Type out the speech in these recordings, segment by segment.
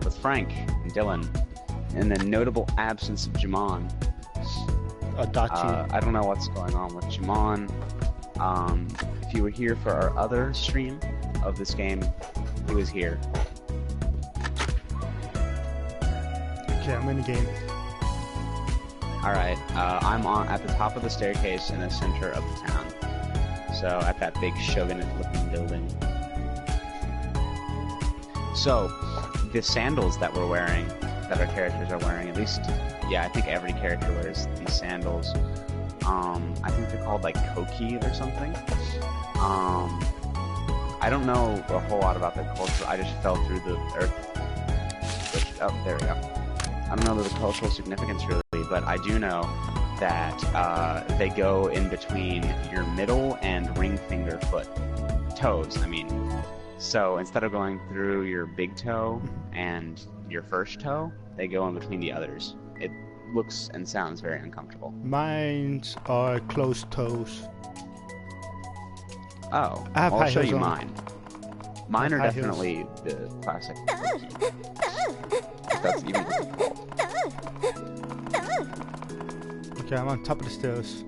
with Frank and Dylan, and the notable absence of Jamon. Adachi. I don't know what's going on with Jamon. If you were here for our other stream of this game, he was here. Okay, I'm in the game. Alright, I'm at the top of the staircase in the center of the town. So, at that big shogunate-looking building. So, the sandals that we're wearing, that our characters are wearing, at least, yeah, I think every character wears these sandals. I think they're called, like, koki or something. I don't know a whole lot about the culture, I just fell through the earth. Oh, there we go. I don't know the cultural significance really, but I do know that they go in between your middle and ring finger foot. Toes, I mean. So instead of going through your big toe and your first toe, they go in between the others. It looks and sounds very uncomfortable. Mine's are closed toes. Oh, I have I'll high show heels you on. mine. Mine are high definitely the classic. If that's even what it's called. Okay, I'm on top of the stairs.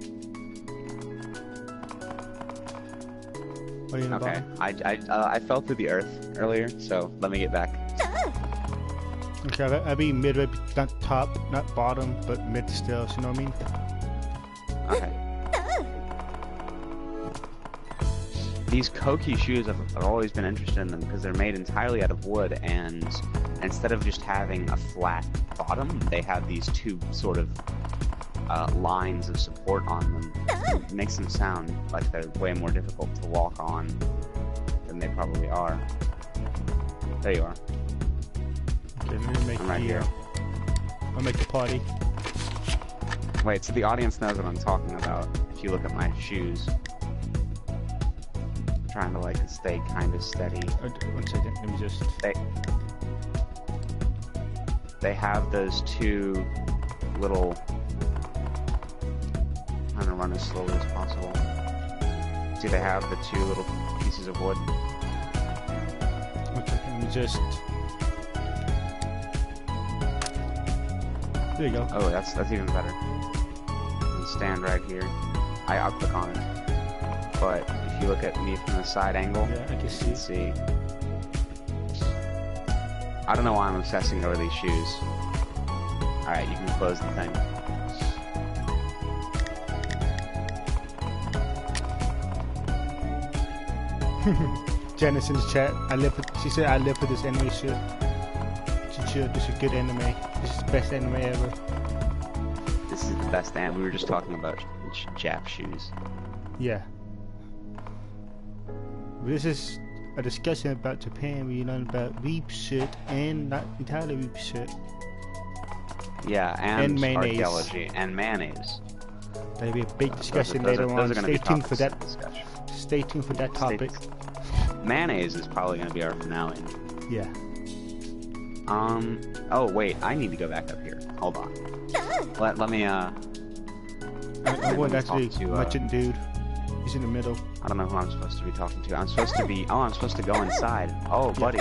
What are you in the Okay, bottom? I fell through the earth earlier, so let me get back. Okay, I'll be midway, not top, not bottom, but mid stairs, you know what I mean? Okay. These koki shoes, I've always been interested in them because they're made entirely out of wood, and instead of just having a flat bottom, they have these two sort of lines of support on them. It makes them sound like they're way more difficult to walk on than they probably are. There you are. Okay, let me make I'm right here. I'll make the party. Wait, so the audience knows what I'm talking about if you look at my shoes. I'm trying to like stay kind of steady. 1 second, let me just... They have those two little... I'm trying to run as slowly as possible. See, they have the two little pieces of wood. 1 second, let me just... There you go. Oh, that's even better. You can stand right here. I'll click on it. But if you look at me from the side angle, Yeah, I can you see. can see. I don't know why I'm obsessing over these shoes. Alright, you can close the thing. Janice in the chat, she said I live for this anime shit. This is good anime. This is the best anime ever. This is the best anime. We were just talking about Jap shoes. Yeah. This is a discussion about Japan where you learn about weeb shit and not entirely weeb shit. Yeah, and mayonnaise. archeology and mayonnaise. There'll be a big discussion Those are later on. gonna Stay be tuned for topics that. of discussion. Stay tuned for that topic. Mayonnaise is probably going to be our finale. Yeah. Oh wait, I need to go back up here. Hold on. Let me I'm going back to talk the to, merchant dude. He's in the middle. I don't know who I'm supposed to be talking to. I'm supposed to be. Oh, I'm supposed to go inside. Oh, buddy,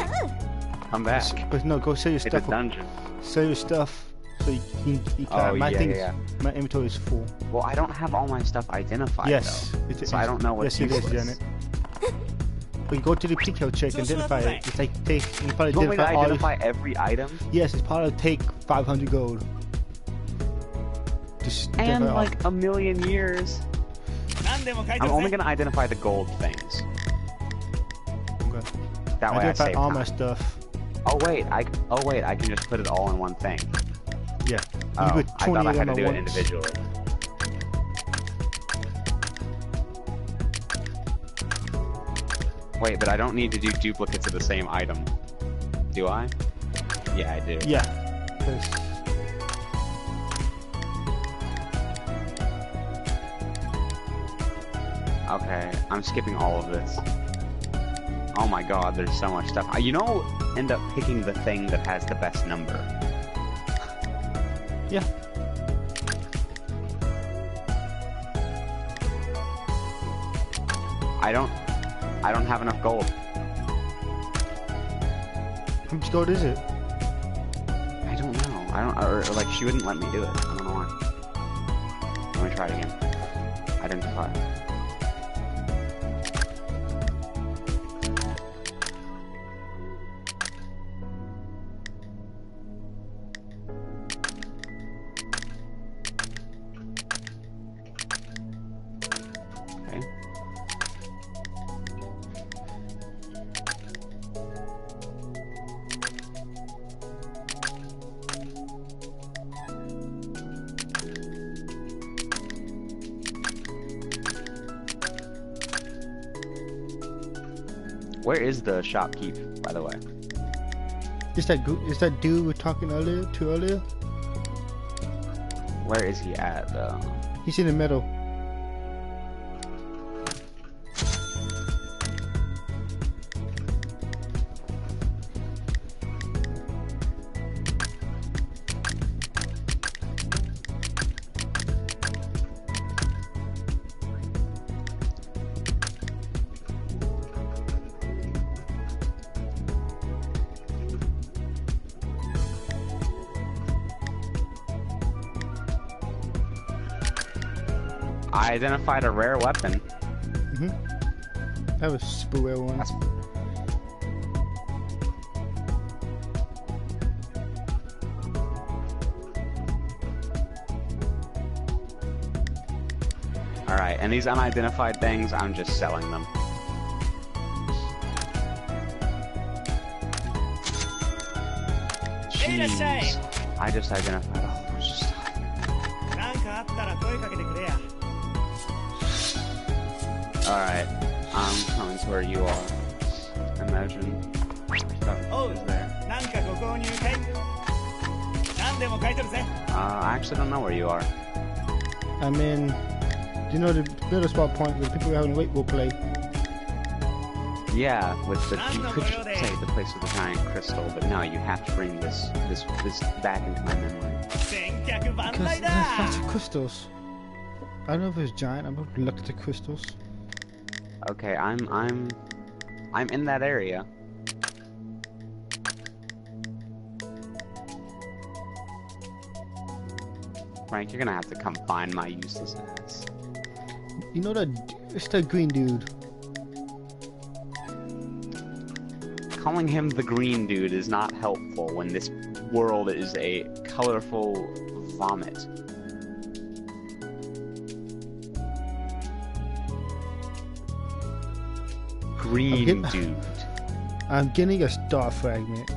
come back. But no, go sell your It's a stuff. dungeon. Sell your stuff. So you can. Oh, my yeah, thing, yeah. my inventory is full. Well, I don't have all my stuff identified. Yes. Though, so I don't know what's yes, it is, useless. Janet. But you go to the PKO check and identify it. It's like take. You probably You want me to identify all. identify every item? Yes, it's probably take 500 gold. Just And identify all. like a million years. I'm only gonna identify the gold things. Okay. That way I Identify save all time. my stuff. Oh wait, I can just put it all in one thing. Yeah. Oh, put I thought I 20 had to of do them it at once. individually. Wait, but I don't need to do duplicates of the same item. Do I? Yeah, I do. Yeah. 'Cause Okay, I'm skipping all of this. Oh my god, there's so much stuff. You know, end up picking the thing that has the best number. yeah. I don't have enough gold. much gold is it? I don't know. Or like she wouldn't let me do it. I don't know why. Let me try it again. Identify. Okay. Where is the shopkeep, by the way? Is that dude we were talking earlier? Where is he at, though? He's in the middle. I identified a rare weapon. That was a super rare one. Alright, and these unidentified things, I'm just selling them. Jeez. I just identified all those stuff. Alright, I'm coming to where you are. Imagine stuff is there. I actually don't know where you are. I'm in. Do you know the spot point where people having weight will play? Yeah, with the you could just say the place with the giant crystal, but no, you have to bring this back into my memory. Because there's lots of crystals. I don't know if it's giant. I'm gonna look at the crystals. Okay, I'm in that area. Frank, you're gonna have to come find my useless ass. You know that it's the green dude. Calling him the green dude is not helpful when this world is a colorful vomit. Green dude. I'm getting a star fragment.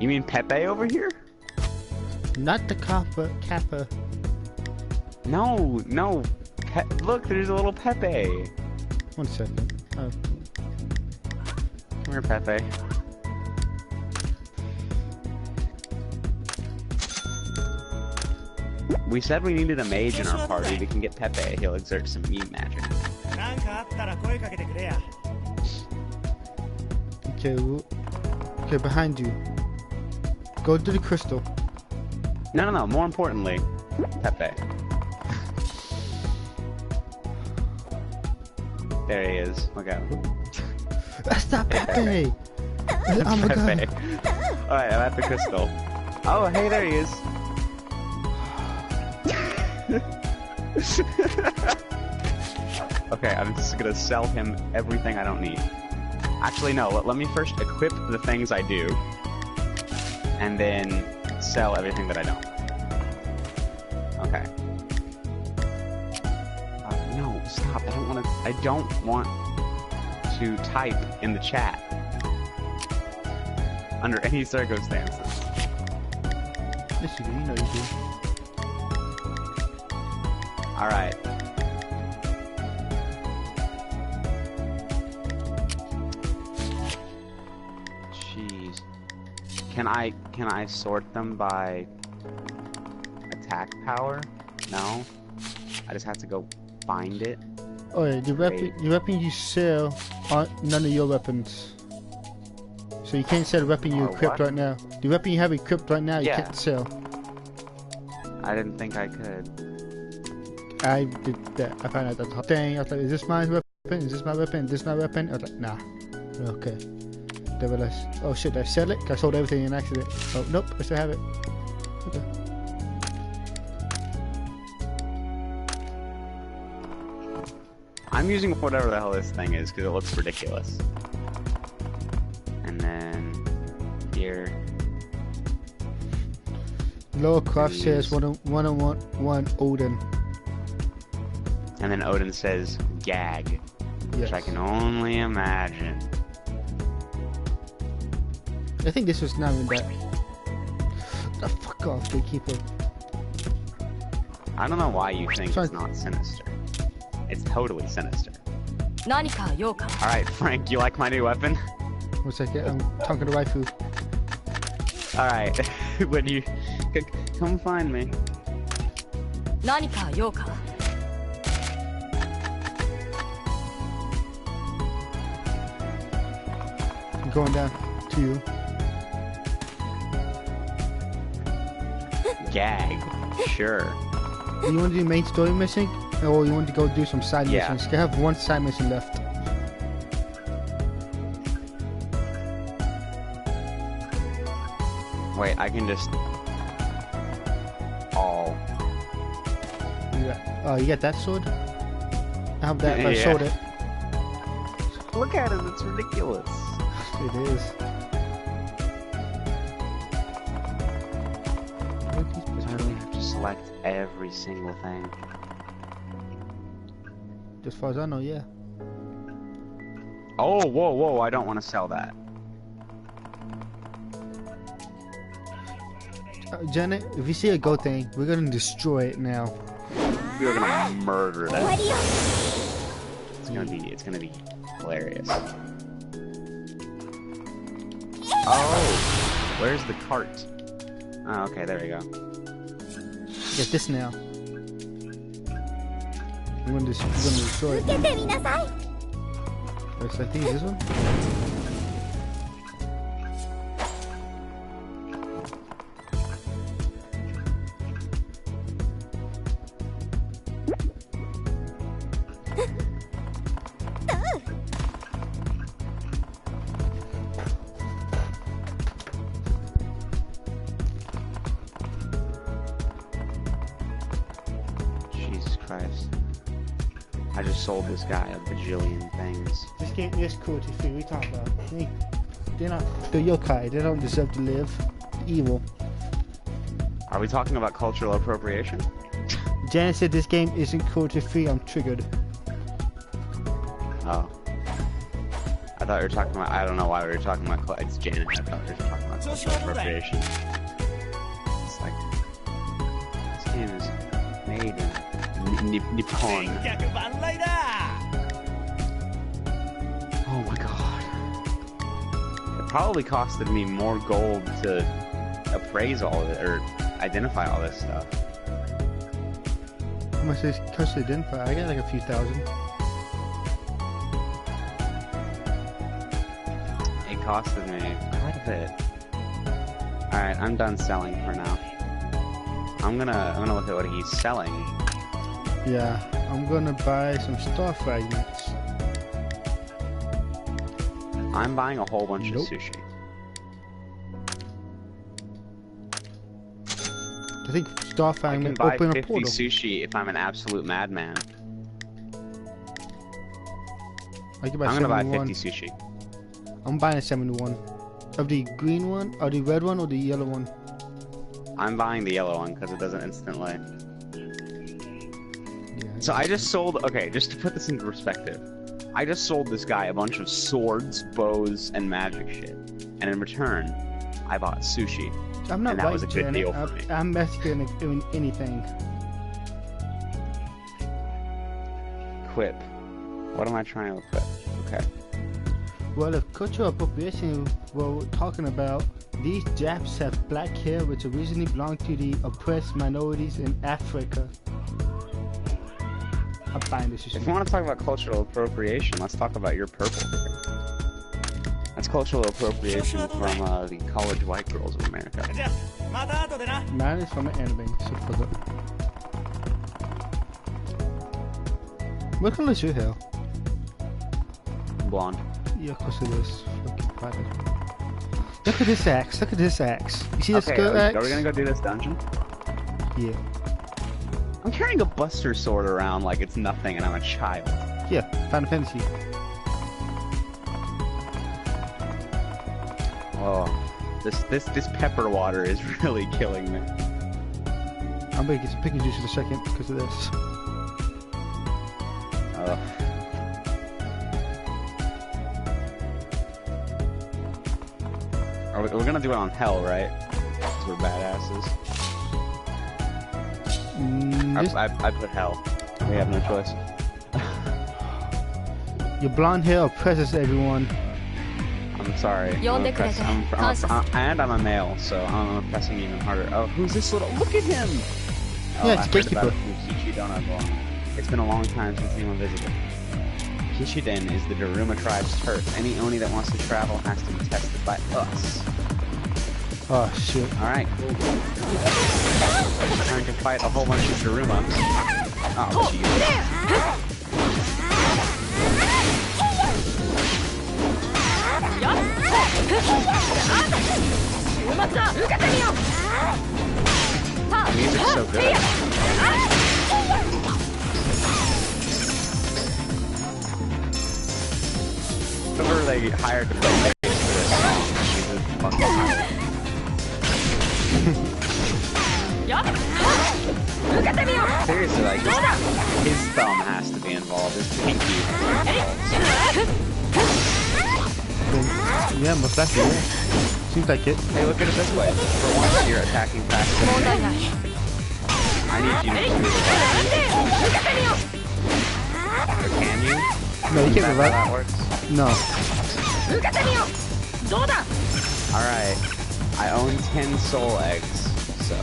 You mean Pepe over here? Not the Kappa. No. Look, there's a little Pepe. 1 second. Oh. Come here, Pepe. We said we needed a mage in our party. We can get Pepe. He'll exert some meme magic. Okay, behind you. Go to the crystal. No. More importantly, Pepe. There he is. Look out. That's not Pepe! Oh my Pepe. god. Alright, I'm at the crystal. Oh, hey, there he is. Okay, I'm just gonna sell him everything I don't need. Actually, no, let me first equip the things I do, and then sell everything that I don't. Okay. No, stop, I don't want to type in the chat. Under any circumstances. Yes, you do, you know you do. Alright. Jeez. Can I sort them by attack power? No? I just have to go find it? Oh yeah, the weapon you sell aren't none of your weapons. So you can't sell the weapon you equipped right now. The weapon you have equipped right now, you can't sell. I didn't think I could. I did that. I found out that whole thing. I was like, is this my weapon? Is this my weapon? Is this my weapon? I was like, nah. Okay. They realized, oh shit, did I sell it? I sold everything in an accident. Oh, nope, I still have it. Okay. I'm using whatever the hell this thing is because it looks ridiculous. And then here. Lower Croft says 101 Odin. And then Odin says gag. Yes. Which I can only imagine. I think this was not even that. The fuck off, gatekeeper. I don't know why you think it's not sinister. It's totally sinister. Alright, Frank, you like my new weapon? One second, I'm talking to waifu. Alright, when you... Come find me. I'm going down to you. Gag. Sure. You want to do main story mission? Or you want to go do some side missions? I have one side mission left. Wait, I can just... Oh. You got that sword? I have that, I sold it. Look at it, it's ridiculous. It is. I really have to select every single thing. As far as I know, yeah. Oh, whoa, whoa, I don't want to sell that. Janet, if you see a goat thing, we're gonna destroy it now. We're gonna murder it. It's gonna be hilarious. Oh, where's the cart? Oh, okay, there we go. Get this now. We're gonna destroy it. Looks like this one. I just sold this guy a bajillion things. This game is cruelty free. We talk about. They're not. They're yokai. They don't deserve to live. They're evil. Are we talking about cultural appropriation? Janet said this game isn't cruelty free. I'm triggered. Oh. I thought we were talking about. I don't know why we were talking about. It's Janet. I thought we were talking about cultural appropriation. It's like this game is made in Nippon. Oh my god. It probably costed me more gold to appraise all of it, or identify all this stuff. How much does it cost to identify? I got like a few thousand. It costed me quite a bit. Alright, I'm done selling for now. I'm gonna look at what he's selling. Yeah, I'm gonna buy some star fragments. I'm buying a whole bunch of sushi. I think star fragments open a portal. I can buy 50 sushi if I'm an absolute madman. I'm gonna buy 50 sushi. I'm buying a 71. Of the green one, or the red one, or the yellow one? I'm buying the yellow one because it doesn't instantly. Yeah, so I just sold, okay, just to put this into perspective, I just sold this guy a bunch of swords, bows, and magic shit. And in return, I bought sushi. I'm not and that was a good deal for me. I'm Mexican in anything. Equip. What am I trying to equip? Okay. Well, if cultural appropriation we're talking about, these Japs have black hair which originally belonged to the oppressed minorities in Africa. I'm buying this. If you want to talk about cultural appropriation, let's talk about your purple. That's cultural appropriation from the college white girls of America. Mine is from an anime, so forget. What color is your hair? Blonde. Yeah, of course it is. Fucking Look at this axe. Look at this axe. You see this good axe? Are we gonna go do this dungeon? Yeah. I'm carrying a Buster Sword around like it's nothing and I'm a child. Yeah, Final Fantasy. Oh, this pepper water is really killing me. I'm gonna get some pickle juice in a second because of this. We're gonna do it on hell, right? Because we're badasses. I put hell. We have no choice. Your blonde hair oppresses everyone. I'm sorry. And I'm a male, so I'm oppressing even harder. Oh, who's this little? Look at him! Yeah, it's Gatekeeper. It's been a long time since anyone visited. Kishiden is the Daruma tribe's turf. Any Oni that wants to travel has to be tested by us. Oh shit. Alright, cool. Trying to fight a whole bunch of Daruma. Oh, jeez. The music's so good. Whoever they hired to play bass for this song, he's a fucking pirate. Seriously, like, his thumb has to be involved, his pinky has to be involved. Yeah, most likely. Yeah. Seems like it. Hey, look at it this way. For once, you're attacking faster than me. I need you to do it. Or can you? No, you can't revive. That works? No. Alright. I own 10 soul eggs, so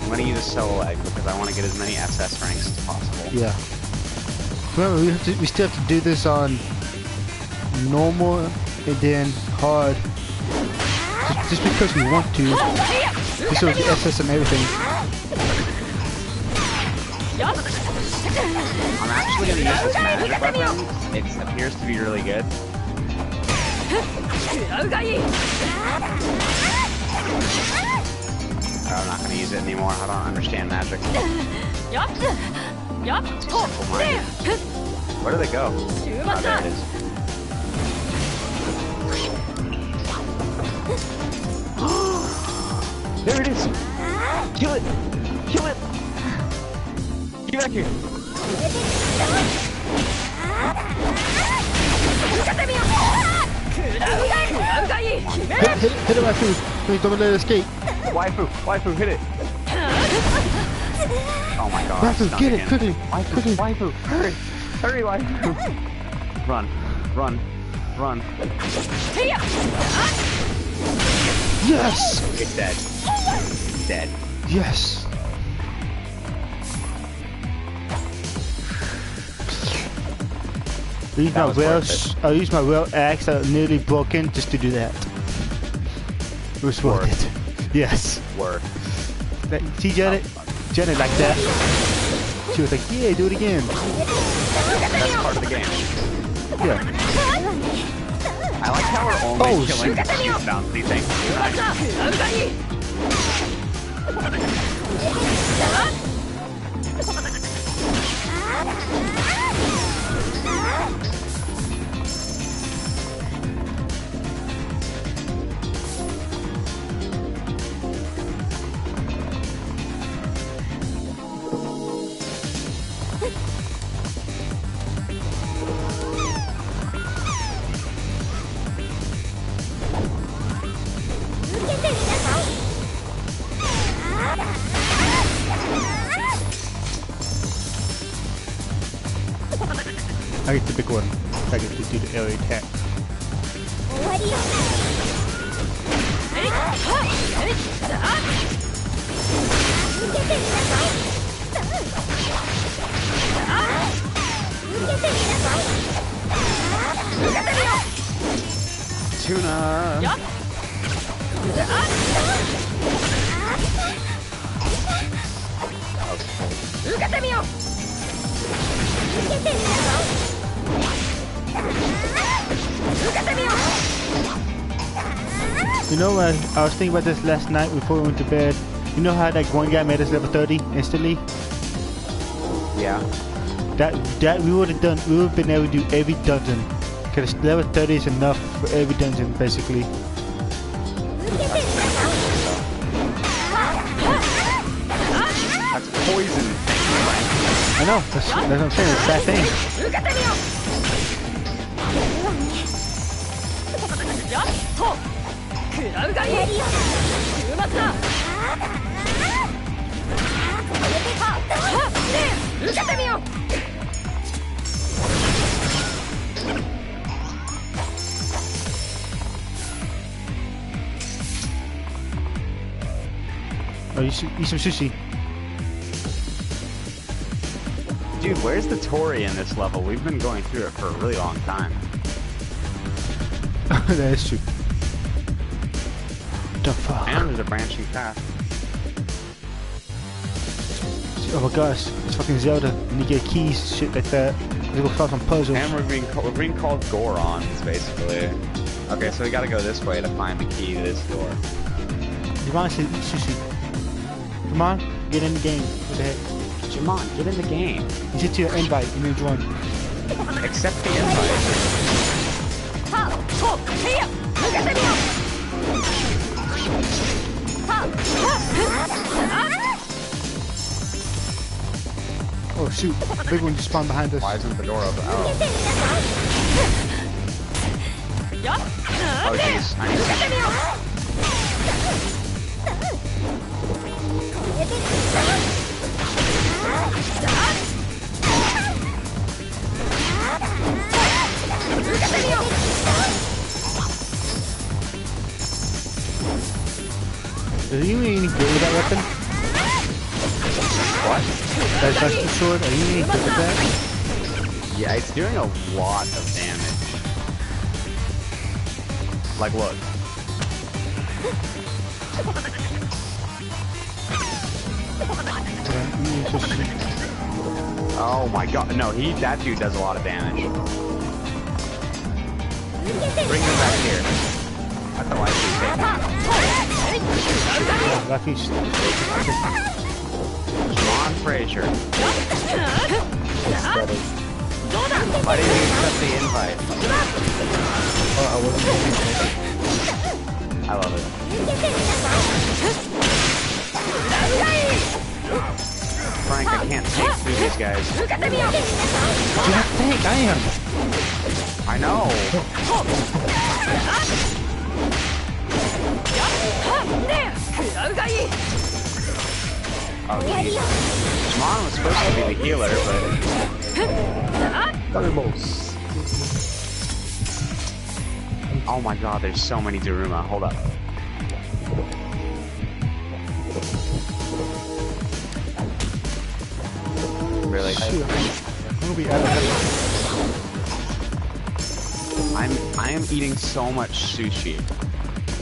I'm gonna use a soul egg because I want to get as many SS ranks as possible. Yeah. Remember, we still have to do this on normal and then hard. Just because we want to. Just so we get SS and everything. I'm actually gonna use this magic weapon. It appears to be really good. I'm not gonna use it anymore. I don't understand magic. Where do they go? Oh, there it is. There it is! Kill it! Kill it! Get back here! Hit it, waifu! Please don't let it escape! Waifu, hit it! Oh my god. Waifu, get it, quickly! Waifu, hurry! Hurry, waifu! Run. Yes! It's dead. Dead. Yes! I used my real axe that nearly broken just to do that. It was worth it. Yes. Worth. See Janet? Janet like that. She was like, yeah, do it again. That's part of the game. Yeah. I like how we're only killing these bouncy things. I get the big one. I get to do the area attack. Tuna! You know what? I was thinking about this last night before we went to bed. You know how that one guy made us level 30 instantly? Yeah. That we would have done. We would have been able to do every dungeon. Because level 30 is enough for every dungeon, basically. That's poison. I know. That's what I'm saying. It's that thing. Oh, you should eat some sushi. Dude, where's the Tori in this level? We've been going through it for a really long time. That is true. The fuck? And there's a branching path. Oh my gosh, it's fucking Zelda. And you get keys, shit like that. You go solve some puzzles. And we're being called Gorons, basically. Okay, so we gotta go this way to find the key to this door. Javon said eat sushi. Come on, get in the game. What the heck? Jamon, get in the game. You hit your invite, you need join. Accept the invite. Oh shoot, big one just spawned behind us. Why isn't the door open? Oh. Oh jeez, I need Are you really any good with that weapon? What? That Dusty sword? Are you any good with that? Yeah, it's doing a lot of damage. Like, look. Oh my god, no, that dude does a lot of damage. Bring him back here. That's the life he's taking. Lucky. John Fraser. Why didn't you accept the invite? Oh, I wasn't going I love it. Frank, I can't take through these guys. Do not think I am. I know. Oh, geez. Shimon was supposed to be the healer, but... Oh my god, there's so many Daruma. Hold up. Really? Shoot, I'm gonna be out of I am eating so much sushi.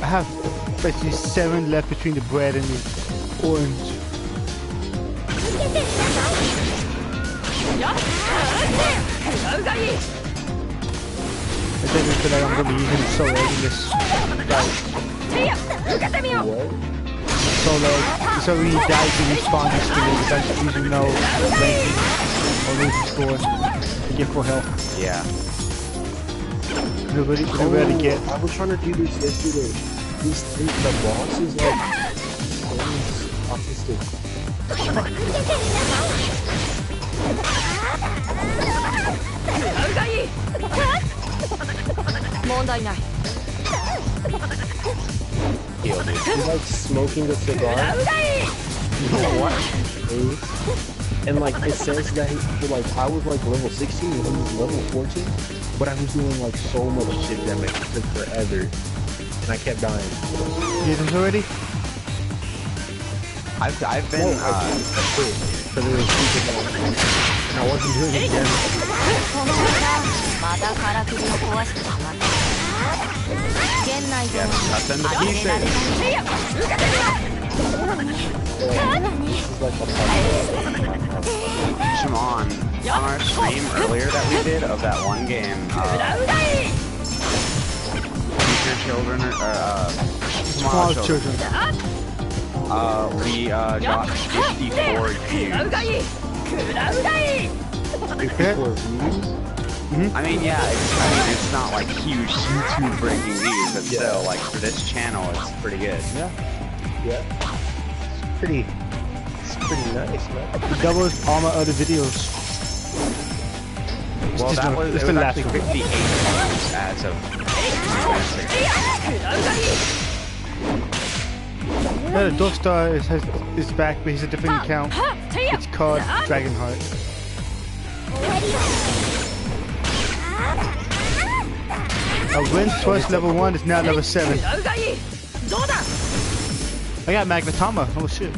I have basically 7 left between the bread and the orange. I definitely feel like I'm gonna be using solo in this fight. Solo, so when he dies and respawn next to me, it's actually using no ranking or losing score to get full health. Yeah. Nobody to get. I was trying to do this yesterday. The boss is like autistic. 問題ない He's like smoking a cigar. What? And like it says that like I was like level 16 and he was level 14, but I was doing like so much shit damage. It took forever, and I kept dying. You did this already? I've been That's true. Because it was stupid damage. And I wasn't doing it again. このまたからくりを壊してしまった現内で yes, that's in the 入れられ pieces. た This is like a Shimon, on our stream earlier that we did of that one game, your children or Small children. We got 54 views. 54 views? I mean, yeah, it's not like huge YouTube breaking views, but still, like for this channel, it's pretty good. Yeah. It's pretty nice, man. It doubles all my other videos. Well, It's that was, it's it the was last actually one. 58 views as of 2 minutes ago. Yeah, the Dog Star is back, but he's a different account. It's called Dragonheart. Wins twice level 1 is now level 7. I got Magnetama. Oh shit.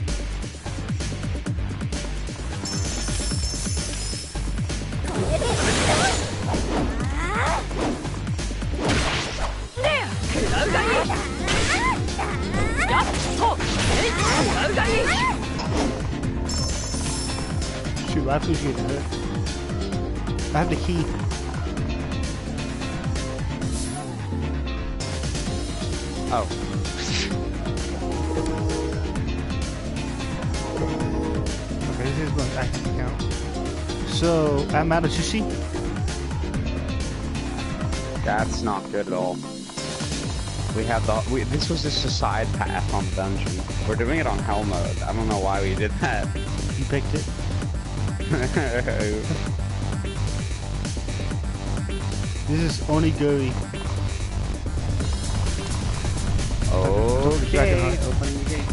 Shoot, Raifu's getting hurt. I have the key. Oh. Okay, this is my active account. So, I'm out of sushi. That's not good at all. We have this was just a side path on the dungeon. We're doing it on hell mode. I don't know why we did that. You picked it. This is onigiri. Okay. Dragonheart. Opening the gate.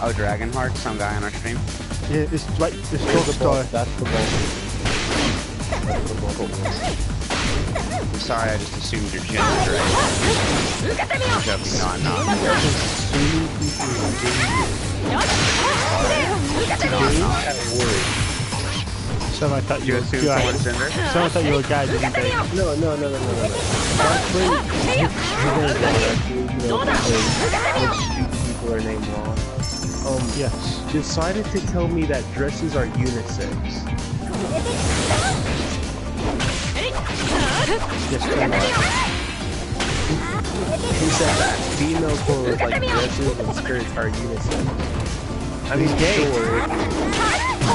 Oh, Dragonheart, some guy on our stream. Yeah, it's right. It's Here's Dog the Star. boss. That's the boss. I'm sorry, I just assumed your gender, right? I'm joking, no, I'm not. Someone I thought you You were assumed a guy. someone's gender? Someone thought you were a guy, didn't they? No. Actually, people are named wrong. Yes. Decided to tell me that dresses are unisex. Yes, He said that female clothes like dresses and skirts are unisex. I mean, He's gay. sure.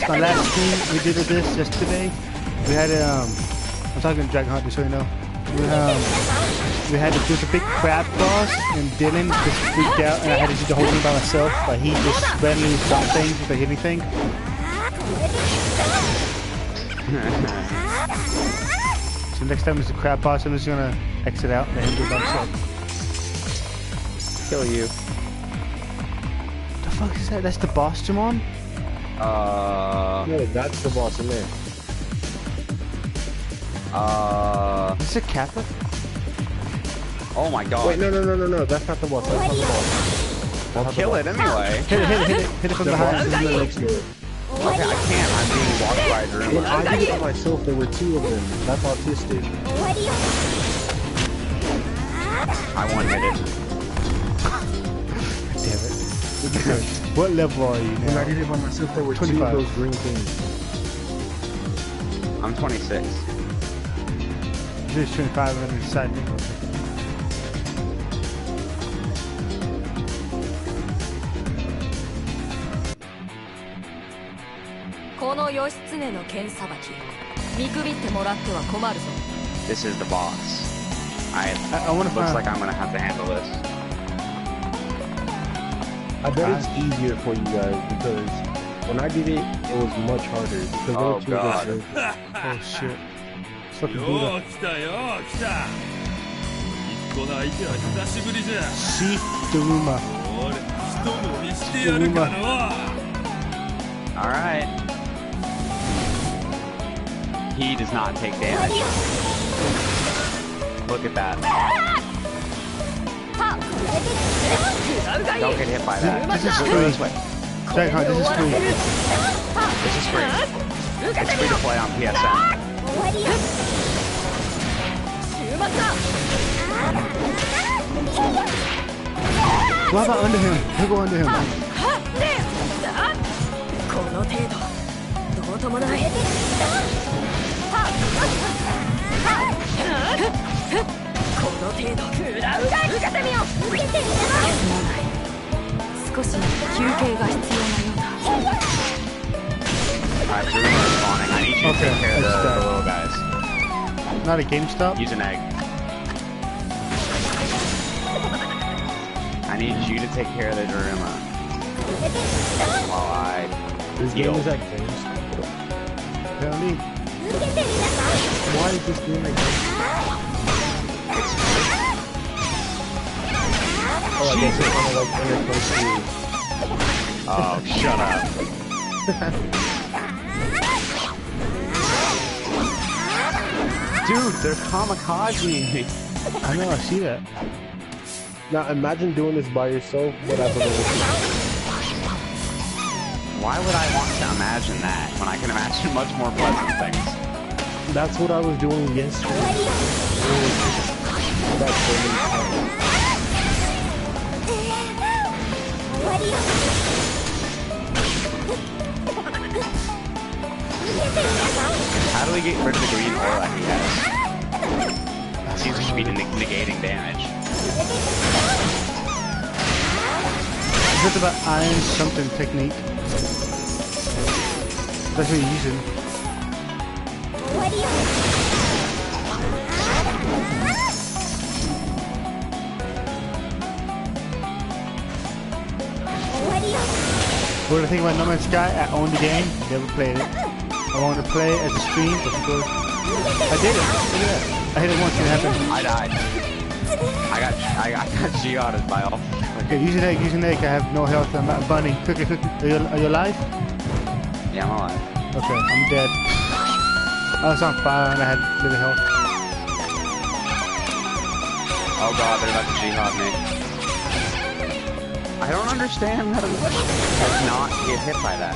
My last team, we did this yesterday. We had I'm talking to Dragonheart just so you know. We had there's a big crab boss and Dylan just freaked out and I had to do the whole thing by myself, but he just randomly shot things if I hit anything. So next time it's a crab boss, I'm just gonna exit out and let him do it by himself. Kill you. What the fuck is that? That's the boss, Jamon? No, that's the boss in there. Is this a Kappa? Oh my god. Wait, no, that's not the boss. That's not the boss. Well, kill it anyway. Hit it from The boss behind. is in the next door. Okay, I can't. I'm being walked by a room. When I did it by myself, there were 2 of them. That's autistic. I one hit it. Damn it. What level are you When I now? did it by myself, there were 2 25. of those green things. I'm 26. This is 25 and then the side thing. この義経の剣さばき見くびってもらっては困るぞ This is the boss. I wanna Looks find- like I'm gonna have to handle this. I bet it's easier for you guys because when I did it, it was much harder because there Oh, were 2 of God. those. Oh shit. It's fucking よ Buddha. う来たよ来た一個の相手は久しぶりじゃ See the rumor. 俺一も見してやるかの Alright. He does not take damage. Look at that. Don't get hit by that. This is Go free. this way. Dragonheart, this is free. This is free. It's free to play on PSN. What about under him? He'll go under him. この程度どうともないこの程度クラウダー聞かせみよう。休まない。少し休憩が必要なようだ。Alright, so we're spawning. I need you to take care of the little guys. Not a GameStop? Use an egg. I need you to take care of the Daruma. While I This heal. game is at GameStop. Apparently. Why is this game like Oh, I guess it's kind of like interclose Oh, shut up. Dude, they're kamikaze. I know, I see that. Now imagine doing this by yourself, but as a little Why would I want to imagine that when I can imagine much more pleasant things? That's what I was doing yesterday. That's so many times. How do we get rid of the green aura he has? Seems to be negating damage. Is it about iron something technique? That's what you're using. What do I think about No Man's Sky? I own the game, never played it. I wanted to play it as a stream, but of course, I did it. Look at that. I hit it once and it happened. I died. I got G-Auted by all. Okay, use an egg, use an egg. I have no health. I'm not bunny. Quickly, quickly. Are you alive? Yeah, I'm alive. Okay, I'm dead. I was on fire and I had little health. Oh god, they're about to G-Hod me. I don't understand how to not get hit by that.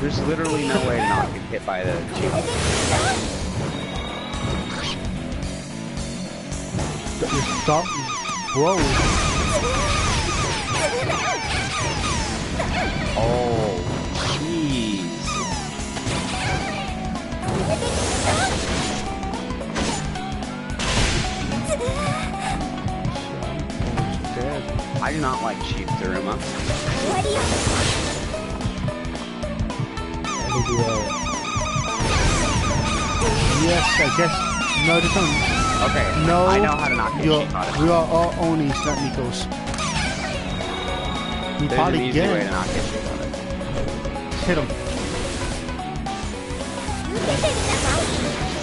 There's literally no way to not get hit by the G-Hod. Stop. Whoa. Oh, jeez. I do not like cheap Daruma. Yes, I guess. No, this one. Okay, No, I know how to not get cheap out of it. we are all Onis, not Nikos. We There's an probably easy way get to not get cheap out of it. hit him.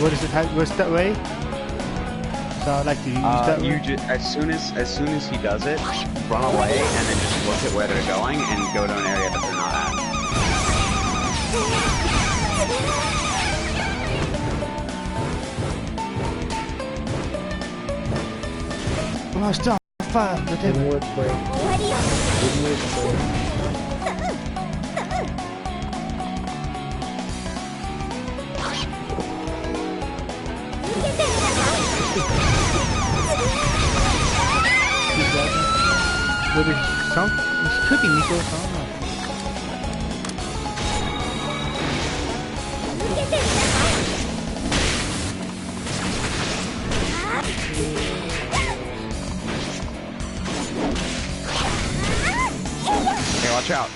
What is it? What's that way? So I'd like to use that way. As soon as he does it, run away and then just look at where they're going and go to an area that they're not at. Oh, stop! Fire! Let him. Didn't work, bro. Didn't work, bro. What is some? It's cooking, Nico. I don't know. Okay, watch out.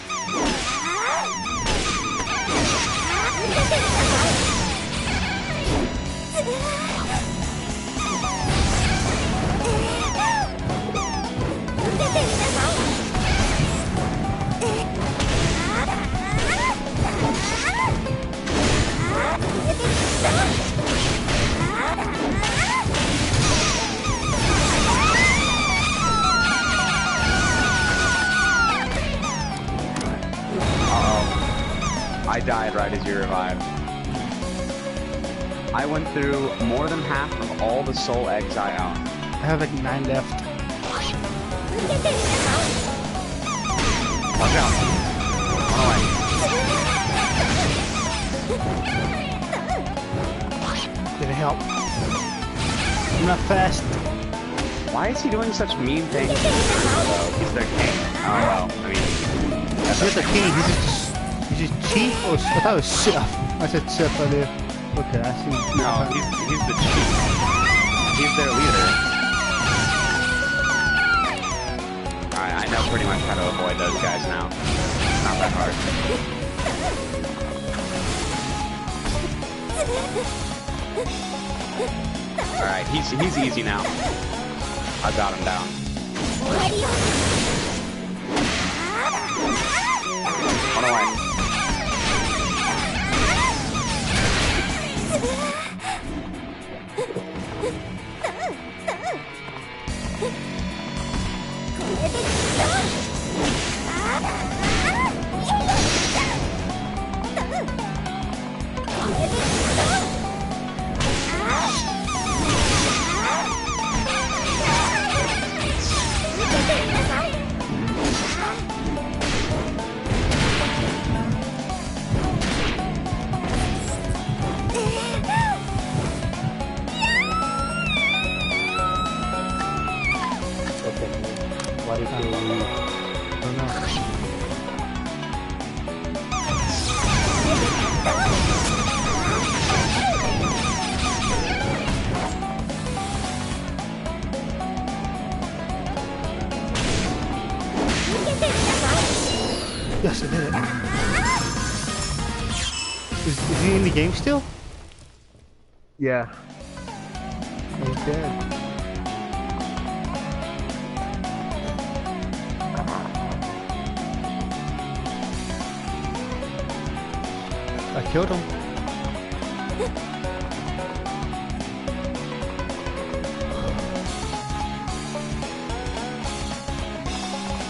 I died right as you revived. I went through more than half of all the soul eggs I own. I have like 9 left. Watch out. Run away. Did it help? I'm not fast. Why is he doing such mean things? He's their king. Oh well, I mean, He's the king. He's just chief or I thought it was chef. I said chef earlier. Okay, I see. No, he's the chief. He's their leader. I know pretty much how to avoid those guys now. It's not that hard. Alright, he's easy now. I got him down. Run away. Why did you leave? I don't know. Yes, I did it. Is he in the game still? Yeah. He's dead. I killed him.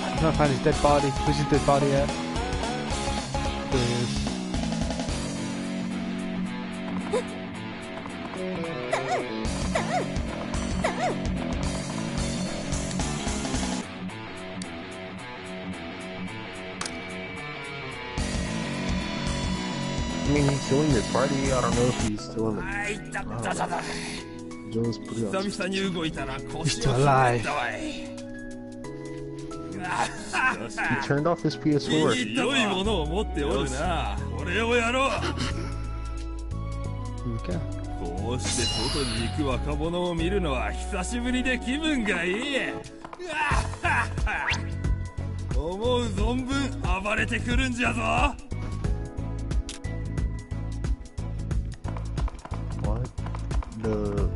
I'm trying to find his dead body. Where's his dead body at? There he is. I mean, he's still in your party. I don't know if he's still in the... Joe's pretty on. He's still alive. He turned off his PS4. 良いものを持っておるな。これをやろう。 Okay. こうして外に行く若者を見るのは久しぶりで気分がいい。思う存分暴れてくるんじゃぞ。 What the...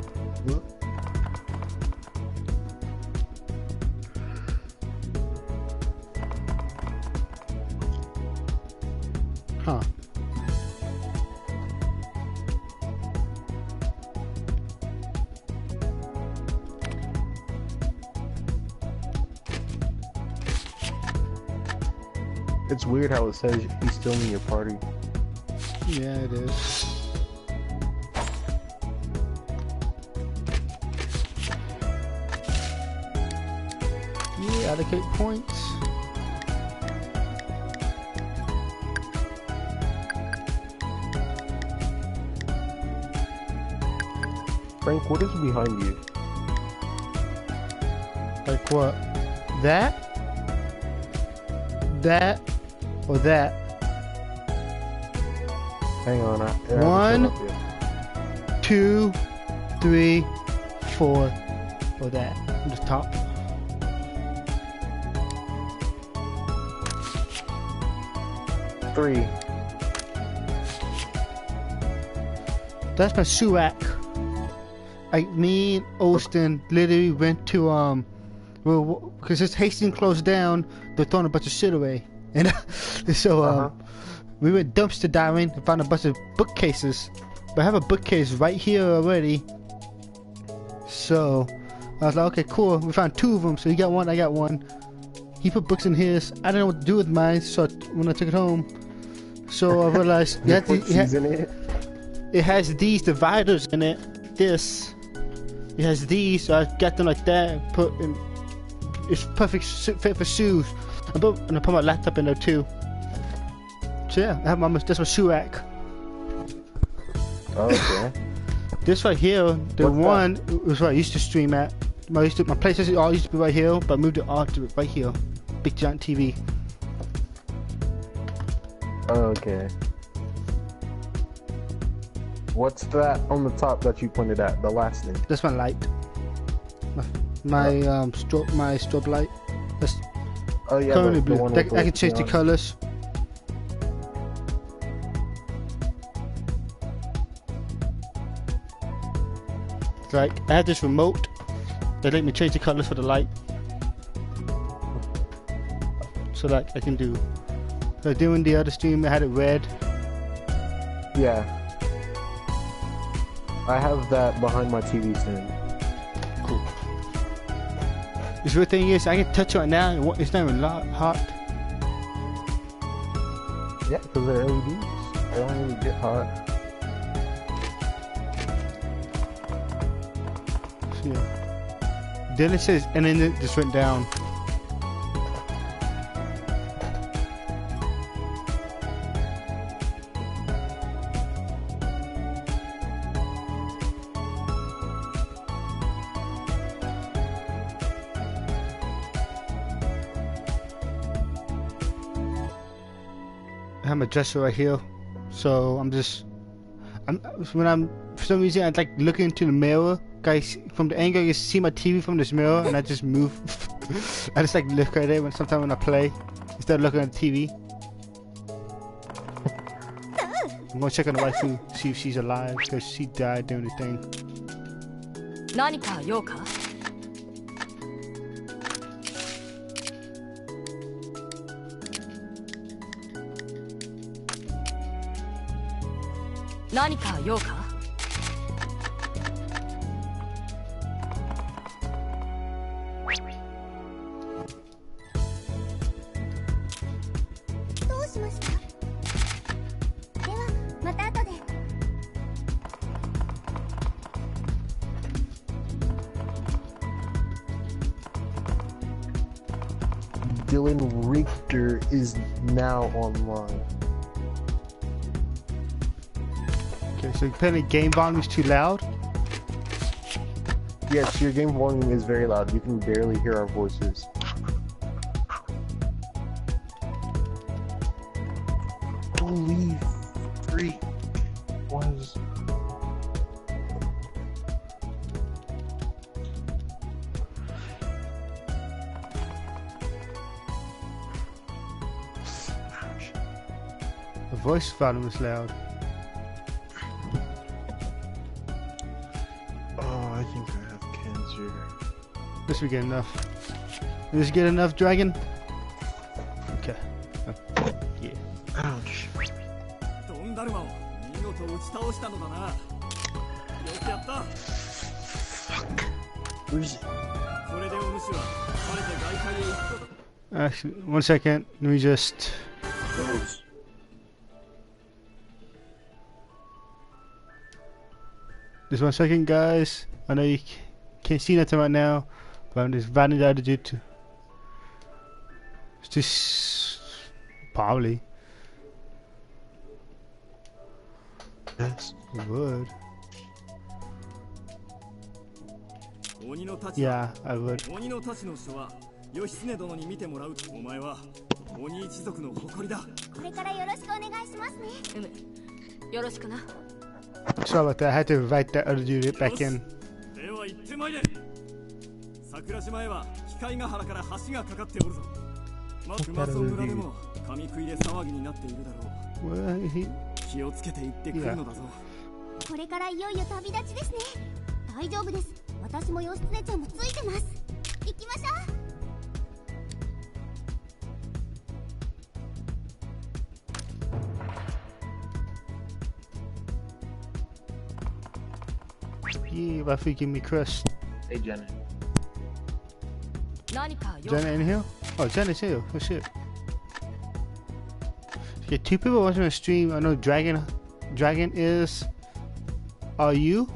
What? Huh. It's weird how it says he's still in your party. Yeah, it is. Yeah, allocate points. Frank, what is behind you? Like what? That? That? Or that? Hang on. I haven't One. showed up yet. 2, 3, 4, or that. On the top. Three. That's my suac. Me and Austin literally went to well, because this Hastings closed down, they're throwing a bunch of shit away, and so we went dumpster diving and found a bunch of bookcases. But I have a bookcase right here already, so I was like, okay, cool. We found 2 of them, so he got one, I got one. He put books in his. I didn't know what to do with mine, so when I took it home, so I realized it has these dividers in it. It has these, so I got them like that. It's perfect fit for shoes. And I put my laptop in there too. So yeah, that's my shoe rack. Oh, okay. This right here, the What's one that? was where I used to stream at. My PlayStation all used to be right here, but I moved it all to right here. Big giant TV. Okay. What's that on the top that you pointed at? The last thing. That's my light. My strobe light. That's Oh yeah, currently the blue. one I with can change the neon. colors. Like I have this remote. They let me change the colors for the light. So like I can do. So doing the other stream, I had it red. Yeah. I have that behind my TV stand. Cool. The weird thing is, I can touch it right now. And it's not even hot. Yeah, because they're LEDs. They don't really get hot. Yeah. Then it says, and then it just went down. I have my dresser right here, so when I'm for some reason I like looking into the mirror, guys. From the angle, you see my TV from this mirror, and I just move. I just like look at it sometimes when I play instead of looking at the TV. I'm gonna check on the wife to see if she's alive because she died doing the thing. 何か用か？何か用か？どうしました？ではまた後で。Dylan Richter is now online. Okay, so apparently game volume is too loud. Yes, your game volume is very loud. You can barely hear our voices. Holy freak was... The voice volume is loud. Oh, I think I have cancer. This we get enough. This get enough, dragon? Okay. Oh, yeah. Ouch. ドンダルマを見事打ち倒したのだな。よくやった。 Where's it? これでお主は晴れて外界へ行くこと。 Actually, 1 second. Let me just. Just 1 second, guys. I know you can't see nothing right now, but I'm just inviting the other dude to. It's just probably. Yes. It would. 鬼の太刀は Yeah, I would. 鬼の太刀の書は義経殿に見てもらう。お前は鬼一族の誇りだ。これからよろしくお願いしますね。よろしくな。 Sorry about that. I had to invite that other dude back in. では行ってまいれ。桜島へは機械ヶ原から橋がかかっておるぞ。熊曽村でも紙食いで騒ぎになっているだろう。 Well, he. 気をつけて行ってくるのだぞ。これからいよいよ旅立ちですね。大丈夫です。私も義経ちゃんもついてます。行きましょう。 Yeah, but if you give me crust. Hey, Jenna. 何か用 Jenna in here? Oh, Jenna's here. Oh shit. Okay, 2 people watching the stream. I know Dragon is. Are you?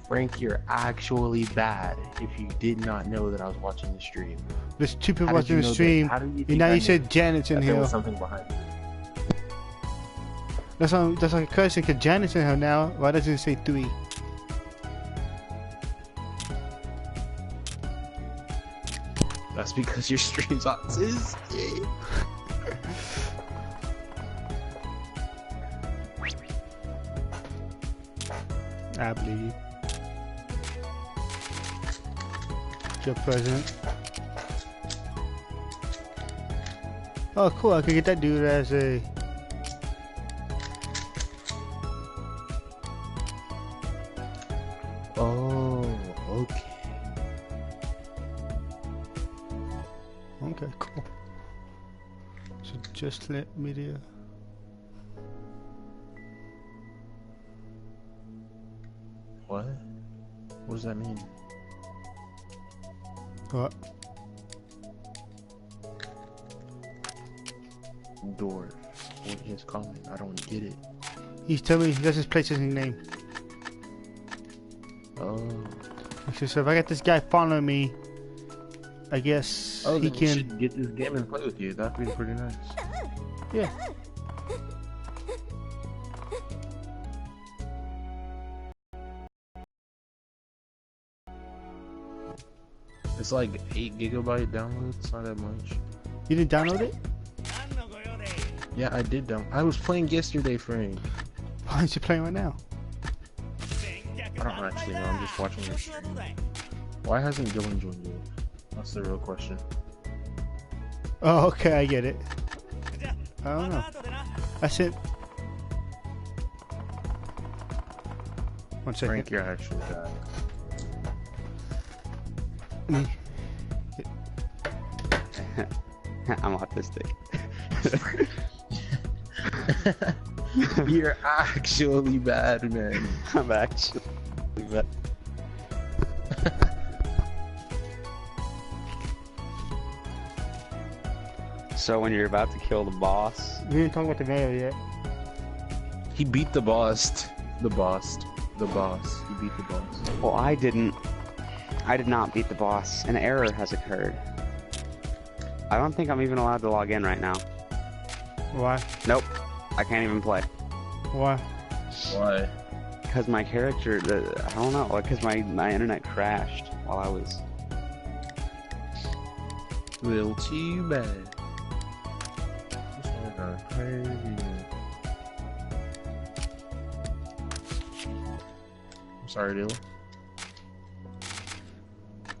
Frank, you're actually bad if you did not know that I was watching the stream. There's 2 people How did you watching the know that? stream. How do you And think now I you knew said Janet's in that there here. was something behind it? That's like a question because Janet's in here now. Why doesn't it say 3? That's because your stream's autistic. I believe. Your present. Oh, cool. I could get that dude as a. Oh, okay. Okay, cool. So just let media. What? What does that mean? What? Dwarf. What is comment? I don't get it. He's telling me that's his PlayStation name. Oh. So if I get this guy following me, I guess Oh, he then you can. should get this game and play with you. That'd be pretty nice. Yeah. It's like 8 gigabyte download. It's not that much. You didn't download it? Yeah, I did download. I was playing yesterday, Frank. Why aren't you playing right now? I don't actually know. I'm just watching your stream. Why hasn't Dylan joined you? That's the real question. Oh, okay, I get it. I don't know. I said. One second. Frank, you're actually bad. I'm autistic. You're actually bad, man. I'm actually bad. So when you're about to kill the boss, We didn't talk about the mayo yet. He beat the boss. The boss. The boss. He beat the boss. well, I did not beat the boss. An error has occurred. I don't think I'm even allowed to log in right now. Why? Nope. I can't even play. Why? Why? Because my character, I don't know, because my internet crashed while I was... Little too bad. This one got crazy. I'm sorry, Dylan.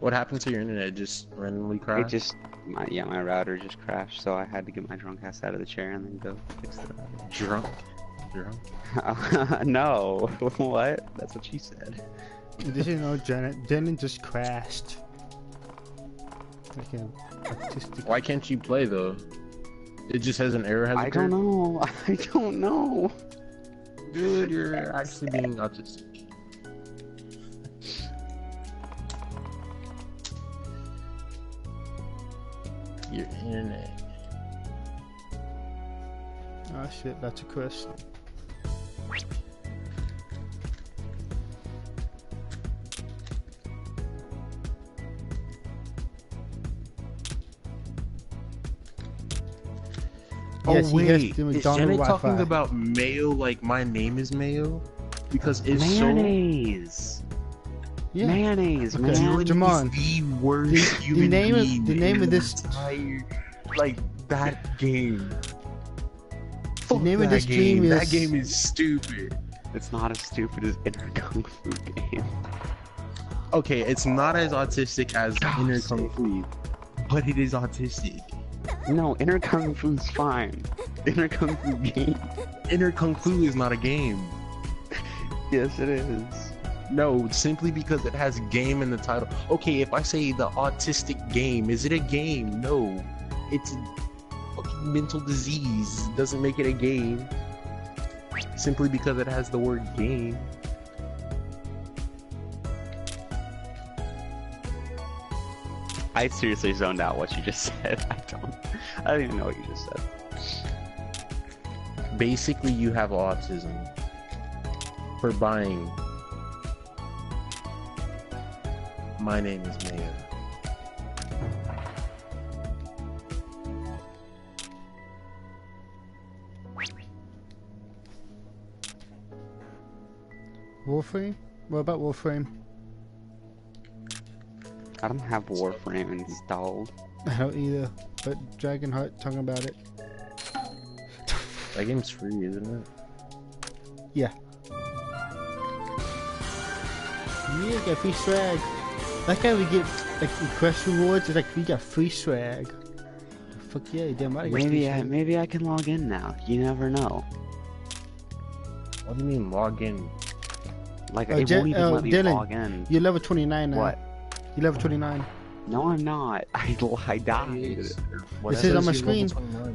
What happened to your internet? It just randomly crashed? It just, my router just crashed, so I had to get my drunk ass out of the chair and then go fix the router. Drunk? Drunk? No, what? That's what she said. Did you know Janet? Dylan just crashed. Like an autistic. Why can't you play though? It just has an error. Has I don't know. I don't know. Dude, you're actually being autistic. Your internet. Oh shit, that's a quest. Oh Yes, he wait, has is the McDonald's Janet Wi-Fi. talking about mayo like my name is Mayo? Because it's Mayonnaise. Yeah. Mayonnaise, Okay. man. Jamon, the worst the human name of- being the name in of this- entire, like that game. The name of this game is. That game is stupid. It's not as stupid as Inner Kung Fu game. Okay, it's not as autistic as Inner Kung Fu, but it is autistic. No, Inner Kung Fu's fine. Inner Kung Fu game. Inner Kung Fu is not a game. Yes, it is. No, simply because it has game in the title. Okay, if I say the autistic game, is it a game? No. It's a fucking mental disease. Doesn't make it a game. Simply because it has the word game. I seriously zoned out what you just said. I don't even know what you just said. Basically, you have autism for buying My Name is Mayo. Warframe? What about Warframe? I don't have Warframe installed. I don't either. But Dragonheart talking about it. That game's free, isn't it? Yeah. Yeah, get free swag. Like how we get like quest rewards. It's like we got free swag. Fuck yeah, you damn right. I got free swag. Maybe I can log in now. You never know. What do you mean log in? Like it won't even let me Dylan, log in. you're level 29 now. What? You're level 29. No, I'm not. I died. It says on my screen.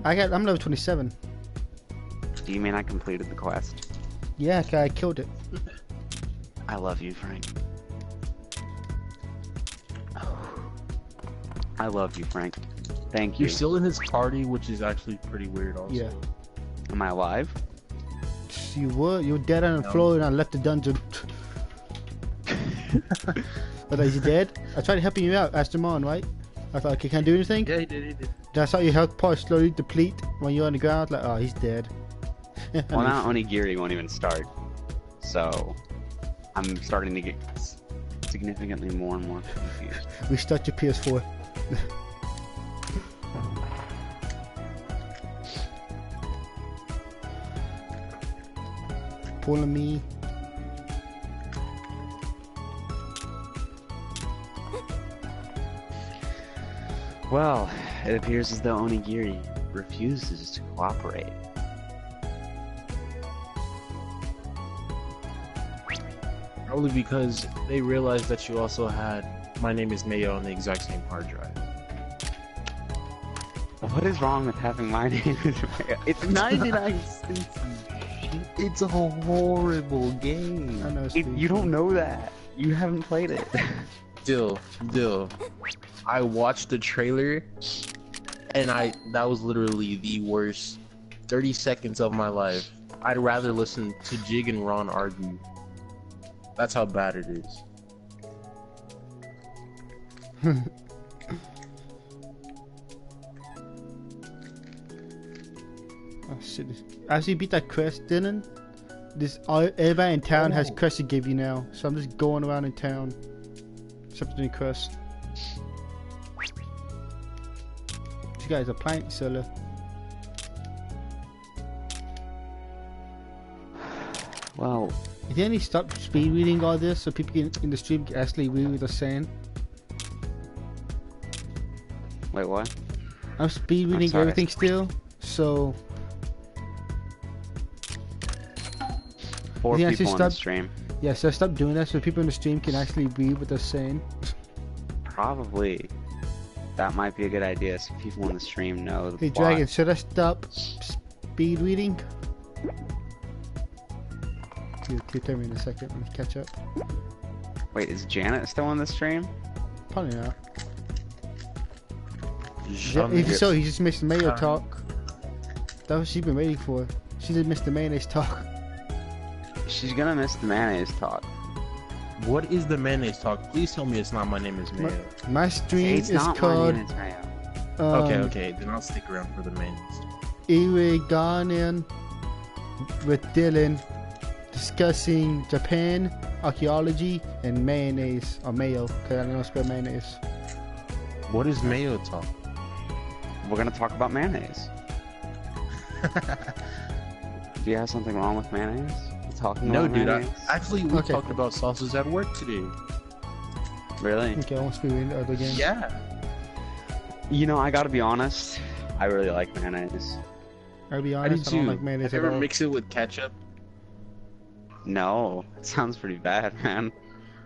I'm level 27. Do you mean I completed the quest? Yeah, I killed it. I love you, Frank. I love you, Frank. Thank you. You're still in his party, which is actually pretty weird also. Yeah. Am I alive? You were. You were dead on the floor and I left the dungeon. But is he dead? I tried helping you out, asked him on, right? I thought, okay, can I do anything? Yeah, he did. Then I saw your health bar slowly deplete when you're on the ground. Like, oh, he's dead. Well, now Onigiri won't even start. So, I'm starting to get significantly more and more confused. Restart your PS4. Pulling me. Well, it appears as though Onigiri refuses to cooperate. Probably because they realized that you also had My Name is Mayo on the exact same hard drive. What is wrong with having My Name is Mayo? It's 99 cents. It's a horrible game. I know. You don't know that. You haven't played it. Dill. I watched the trailer, and that was literally the worst 30 seconds of my life. I'd rather listen to Jig and Ron argue. That's how bad it is. Oh shit. After you beat that quest, Dylan, everybody in town has quests to give you now. So I'm just going around in town. Accepting quests. This guy's a plant seller. Well, Did any stop speed reading all this so people in the stream can actually read what they're saying? wait, what? I'm speed reading sorry. everything still, so 4 Yeah, people she on the stopped- stream. yeah, so stop doing that so people in the stream can actually read what they're saying. Probably. That might be a good idea so people on the stream know the Hey plot. Dragon, should I stop speed reading? You tell me in a second. Let me catch up. Wait, is Janet still on the stream? Probably not. If so, he just missed the mayo talk. That's what she's been waiting for. She just missed the mayonnaise talk. She's gonna miss the mayonnaise talk. What is the mayonnaise talk? Please tell me it's not My Name is Mayo. My stream It's is not called mayonnaise mayo. Okay, then I'll stick around for the mayonnaise talk. Irigino with Dylan discussing Japan, archaeology, and mayonnaise, or mayo, because I don't spell mayonnaise. What is mayo talk? We're gonna talk about mayonnaise. Do you have something wrong with mayonnaise? Talking No, about dude. mayonnaise? Actually, we Okay. talked about sauces at work today. Really? Okay, I won't speak reading the other game. Yeah. You know, I gotta be honest. I really like mayonnaise. I'll be I do honest, I too. don't like mayonnaise Have at you ever all. mix it with ketchup? No, it sounds pretty bad, man.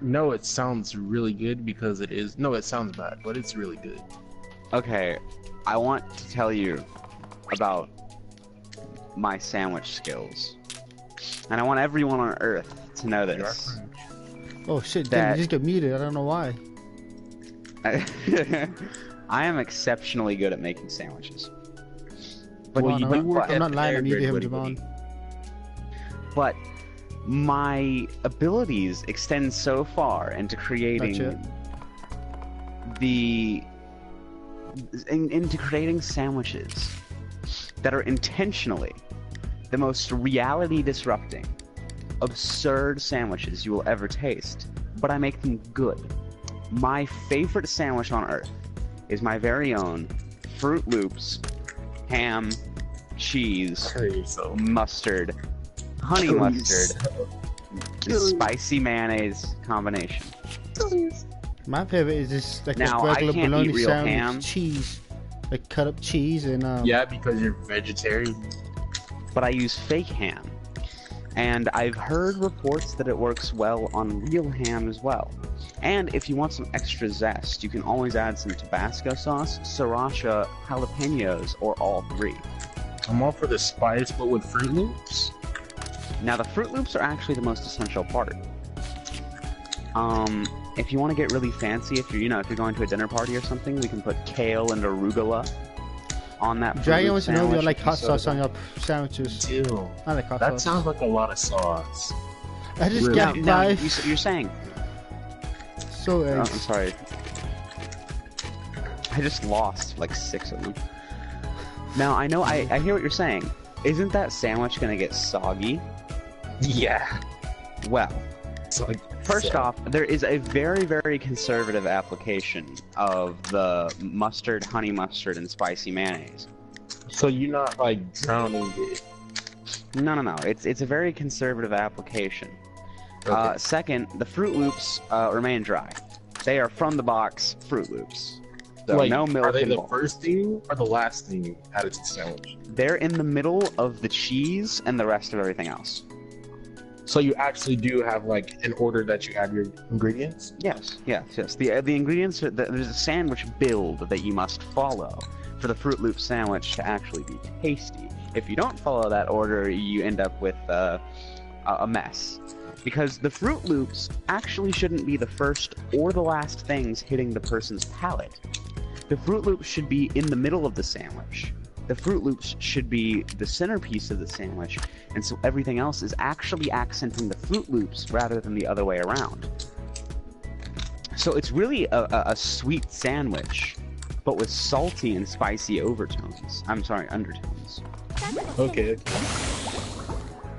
No, it sounds really good because it is. No, it sounds bad, but it's really good. Okay, I want to tell you about my sandwich skills. And I want everyone on Earth to know this. Oh shit, That- Dylan, you just got muted, I don't know why. I am exceptionally good at making sandwiches. But, Well, you I'm do not- work I'm at not lying, I muted him, Buddy Javon. Buddy. but my abilities extend so far into creating into creating sandwiches that are intentionally the most reality disrupting, absurd sandwiches you will ever taste, but I make them good. My favorite sandwich on earth is my very own Fruit Loops, ham, cheese, mustard, honey mustard, spicy mayonnaise combination. My favorite is just like Now, a I regular can't eat bologna real sandwich, ham. cheese, like cut up cheese and Yeah, because you're vegetarian. But I use fake ham. And I've heard reports that it works well on real ham as well. And if you want some extra zest, you can always add some Tabasco sauce, sriracha, jalapenos, or all three. I'm all for the spice, but with Fruit Loops. Now, the Fruit Loops are actually the most essential part. If you want to get really fancy, if you're going to a dinner party or something, we can put kale and arugula on that. Dragon wants to know if you sandwich. like hot sauce on your sandwiches. Ew. I like hot That sauce. sounds like a lot of sauce. I just Really? got No, 5 you're saying. so Oh, I'm eggs. sorry. I just lost like 6 of them. Now, I know, I hear what you're saying. Isn't that sandwich gonna get soggy? Yeah. Well, It's like, first off, there is a very, very conservative application of the mustard, honey mustard, and spicy mayonnaise. so you're not like drowning it. No. It's a very conservative application. Okay. Second, the Fruit Loops remain dry. They are from the box Fruit Loops. So like, no milk are they the involved. first thing or the last thing added to the sandwich? They're in the middle of the cheese and the rest of everything else. So you actually do have like an order that you add your ingredients? Yes. The ingredients there's a sandwich build that you must follow for the Fruit Loop sandwich to actually be tasty. If you don't follow that order, you end up with a mess. Because the Fruit Loops actually shouldn't be the first or the last things hitting the person's palate. The Fruit Loops should be in the middle of the sandwich. The Fruit Loops should be the centerpiece of the sandwich, and so everything else is actually accenting the Fruit Loops rather than the other way around. So it's really a sweet sandwich, but with salty and spicy overtones. I'm sorry, undertones. Okay.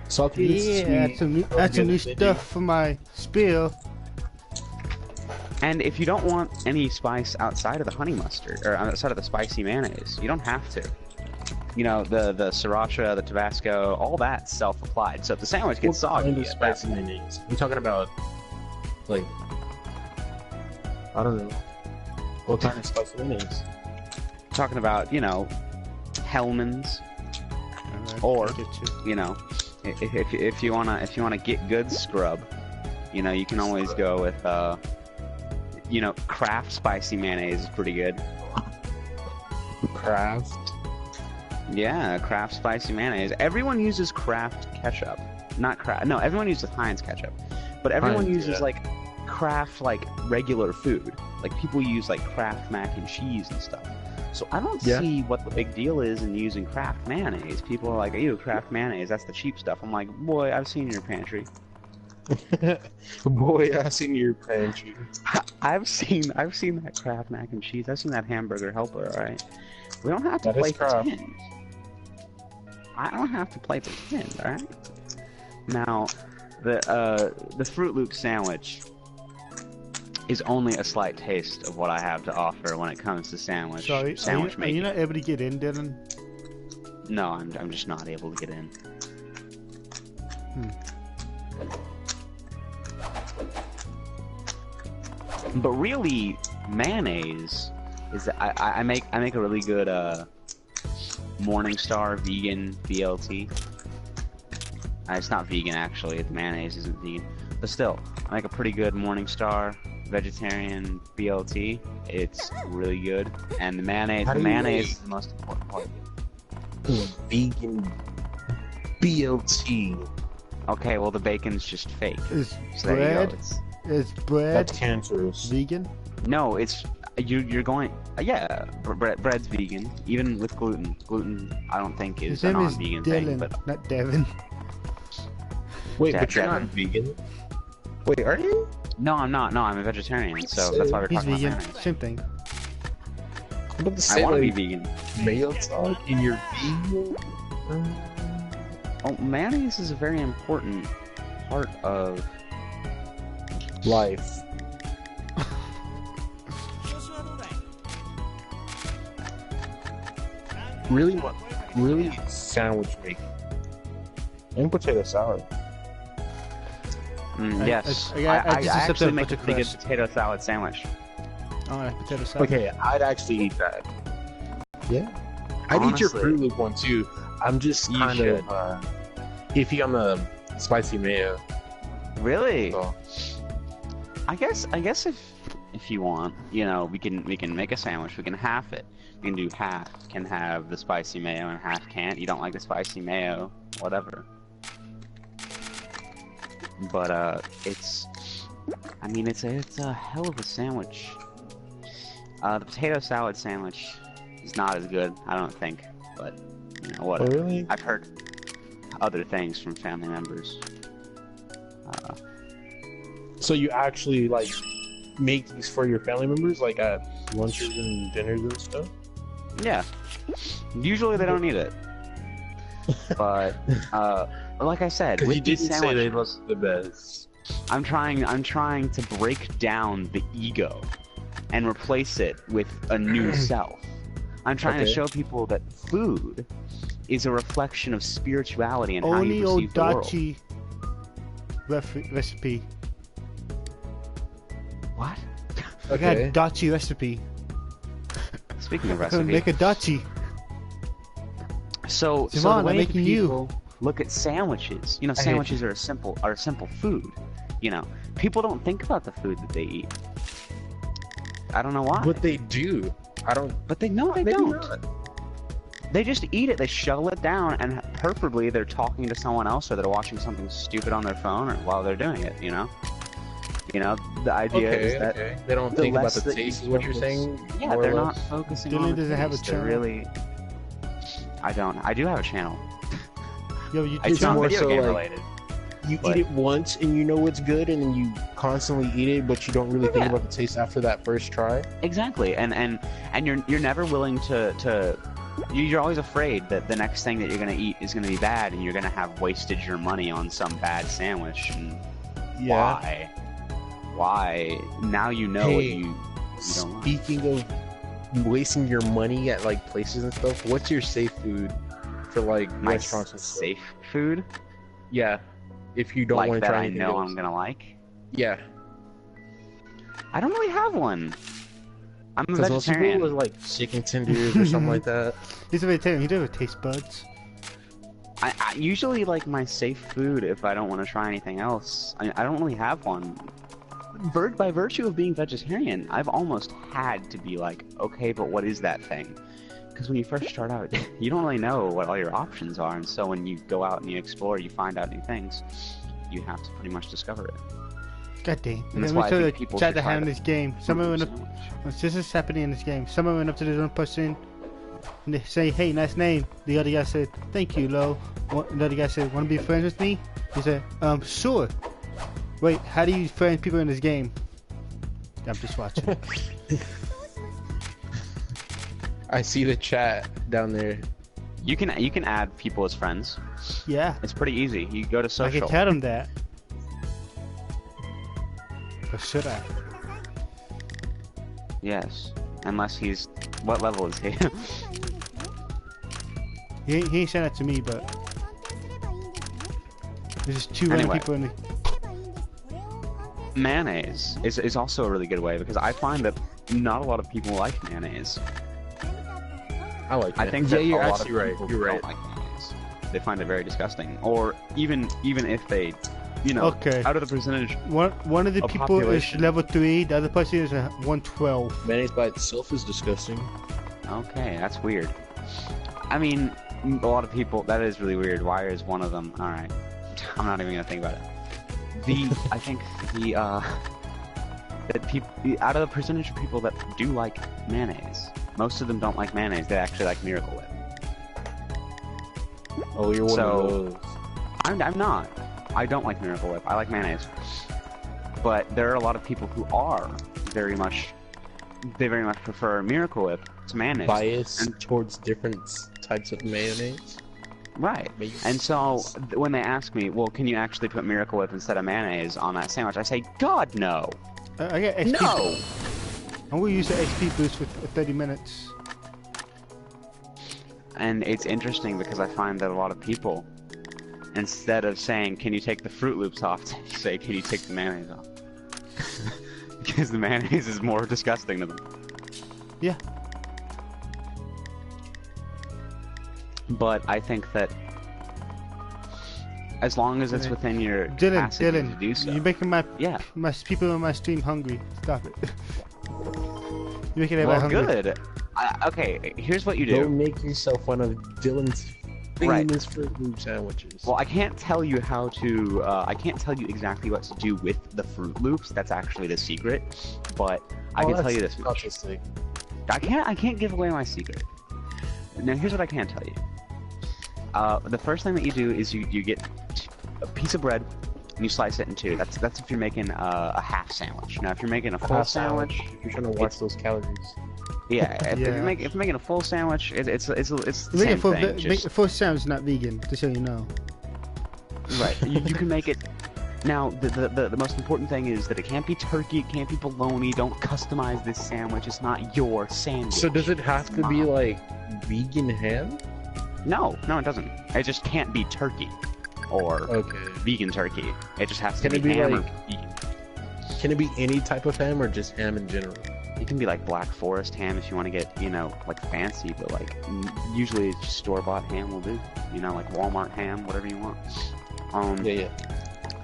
Salty and Yeah, sweet. that's some new stuff for my spill. And if you don't want any spice outside of the honey mustard, or outside of the spicy mayonnaise, you don't have to. You know, the sriracha, the Tabasco, all that's self-applied. So if the sandwich gets What soggy, kind of spicy mayonnaise? We're talking about, like, I don't know. What kind of spicy mayonnaise? talking about, Hellman's, or if you wanna get good scrub, you can always go with Kraft spicy mayonnaise is pretty good. Kraft. Yeah, Kraft spicy mayonnaise. Everyone uses Kraft ketchup, not Kraft. No, everyone uses Heinz ketchup, but everyone Heinz, uses yeah. like Kraft like regular food. Like people use like Kraft mac and cheese and stuff. So I don't Yeah. see what the big deal is in using Kraft mayonnaise. People are like, "Ew, Kraft mayonnaise, that's the cheap stuff." I'm like, "Boy, I've seen your pantry. Boy, I seen your pantry. I've seen that Kraft mac and cheese. I've seen that hamburger helper. All right, we don't have to That is play Kraft. pretend. I don't have to play pretend. All right. Now, the Fruit Loop sandwich is only a slight taste of what I have to offer when it comes to sandwich Sorry, are making. you not able to get in, Dylan? No, I'm just not able to get in. But really, mayonnaise is I make a really good Morningstar vegan BLT. It's not vegan actually. The mayonnaise isn't vegan, but still, I make a pretty good Morningstar vegetarian BLT. It's really good, and the mayonnaise How do you is make- the most important part. Vegan BLT. Okay, well the bacon's just fake. Is So there you go. bread? It's, Is bread That's cancerous. vegan? no, it's you're going. Yeah, bread's vegan, even with gluten. Gluten, I don't think His is a name is non-vegan thing, Dylan, but not Devin. Wait, Yeah, but you're not vegan? Wait, are you? no, I'm not. No, I'm a vegetarian, so that's why we're He's talking vegan. about mayonnaise. Same thing. I'm about to I say, want to be like, vegan. mayo talk and you're vegan? Oh, mayonnaise is a very important part of. Life. really sandwich making. And potato salad. Yes, I I just accepted actually a make bunch a of pretty good crust. potato salad sandwich. Alright, potato salad. Okay, I'd actually eat that. Yeah. I'd eat your Honestly. Fruit Loop one too. I'm just You kind should. of iffy on the spicy mayo. Really? So. I guess if you want, you know, we can make a sandwich. We can half it. We can do half can have the spicy mayo and half can't. You don't like the spicy mayo, whatever. But it's, I mean, it's a hell of a sandwich. The potato salad sandwich is not as good, I don't think. But you know, whatever. Oh, really? I've heard other things from family members. So you actually like make these for your family members, like at lunches and dinners and stuff? Yeah. Usually they don't eat it. But like I said, Because with you these didn't say they sandwiches, look the best. I'm trying to break down the ego and replace it with a new self. I'm trying to Okay. show people that food is a reflection of spirituality and how Only you perceive the world. Odachi recipe. What? I got a dachi recipe. Speaking of I'm gonna recipe, make a dachi. so Simon, the I'm way making you. people look at sandwiches, you know, I hate sandwiches are a simple food. You know, people don't think about the food that they eat. I don't know why. What they do, I don't. But they know they Maybe don't. not. They just eat it. They shovel it down, and preferably they're talking to someone else, or they're watching something stupid on their phone, or while they're doing it. You know, the idea is that They don't the think about less the that you taste, is what you're focus- saying? yeah, more or they're not less? focusing Dylan on the doesn't have a taste. They're channel. really. I don't. I do have a channel. Yo, you It's It's not more video so game like- related. You But- eat it once and you know it's good, and then you constantly eat it, but you don't really think Yeah. about the taste after that first try. Exactly, and you're never willing to. You're always afraid that the next thing that you're gonna eat is gonna be bad, and you're gonna have wasted your money on some bad sandwich. And why? Now you know what Hey, you don't like. Speaking of wasting your money at like places and stuff, what's your safe food for like My restaurants and stuff? safe food, Yeah, if you don't like want to that try I anything know else. I'm gonna like. Yeah, I don't really have one. I'm a because most people vegetarian. was like chicken tenders or something like that. He's a vegetarian. He doesn't have taste buds. I usually like my safe food if I don't want to try anything else. I don't really have one. By virtue of being vegetarian, I've almost had to be like, okay, but what is that thing? Because when you first start out, you don't really know what all your options are, and so when you go out and you explore, you find out new things. You have to pretty much discover it. God damn. And that's Let me why I tell think you people chat should that try happened in the this game. Someone went up. sandwich. This is happening in this game. Someone went up to this one person and they say, "Hey, nice name." The other guy said, "Thank you, Lo." The other guy said, "Want to be friends with me?" He said, "Sure." Wait, how do you friend people in this game? I'm just watching. I see the chat down there. You can add people as friends. Yeah, It's pretty easy. You go to I social. can tell him that. Or should I? Yes, unless he's what level is he? He ain't saying that to me, but there's just too many Anyway. people in the. Mayonnaise is also a really good way because I find that not a lot of people like mayonnaise. I like that. I think yeah, that you're a lot actually of right. people You're don't right. like mayonnaise. They find it very disgusting. Or even if they, Okay. out of the percentage. One of the A people is population. level 3, the other person is 112. Mayonnaise by itself is disgusting. Okay, that's weird. I mean, a lot of people. That is really weird. Why is one of them? All right, I'm not even gonna think about it. I think that people out of the percentage of people that do like mayonnaise, most of them don't like mayonnaise. They actually like Miracle Whip. Oh, you're one So- of those. I'm not. I don't like Miracle Whip. I like mayonnaise. But there are a lot of people who are very much prefer Miracle Whip to mayonnaise. Bias And- towards different types of mayonnaise. Right. Mayonnaise. And so when they ask me, well, can you actually put Miracle Whip instead of mayonnaise on that sandwich? I say, God, no. I got XP. No. I'm gonna use the XP boost for 30 minutes. And it's interesting because I find that a lot of people, instead of saying, can you take the Fruit Loops off, say, can you take the mayonnaise off? Because the mayonnaise is more disgusting to them. Yeah. But I think that as long as it's within your capacity to do so. You're making my people on my stream hungry. Stop it. You're making everybody hungry. Good. Okay, here's what you do. Don't make yourself one of Dylan's famous Fruit Loop sandwiches. Well, I can't tell you how to. I can't tell you exactly what to do with the Fruit Loops. That's actually the secret. But I can tell you this much. I can't give away my secret. Now, here's what I can tell you. The first thing that you do is you get a piece of bread and you slice it in two. That's if you're making a half sandwich. Now, if you're making a full sandwich, you're trying to watch those calories. Yeah, if you're making a full sandwich, it's the same thing. Make a full sandwich, not vegan, just so you know. Right, you can make it. Now, the most important thing is that it can't be turkey, it can't be bologna. Don't customize this sandwich. It's not your sandwich. So does it have to be like vegan ham? No, it doesn't. It just can't be turkey or vegan turkey. It just has to be ham or vegan. Can it be any type of ham or just ham in general? It can be like Black Forest ham if you want to get, like fancy, but like usually it's just store-bought ham will do. Like Walmart ham, whatever you want.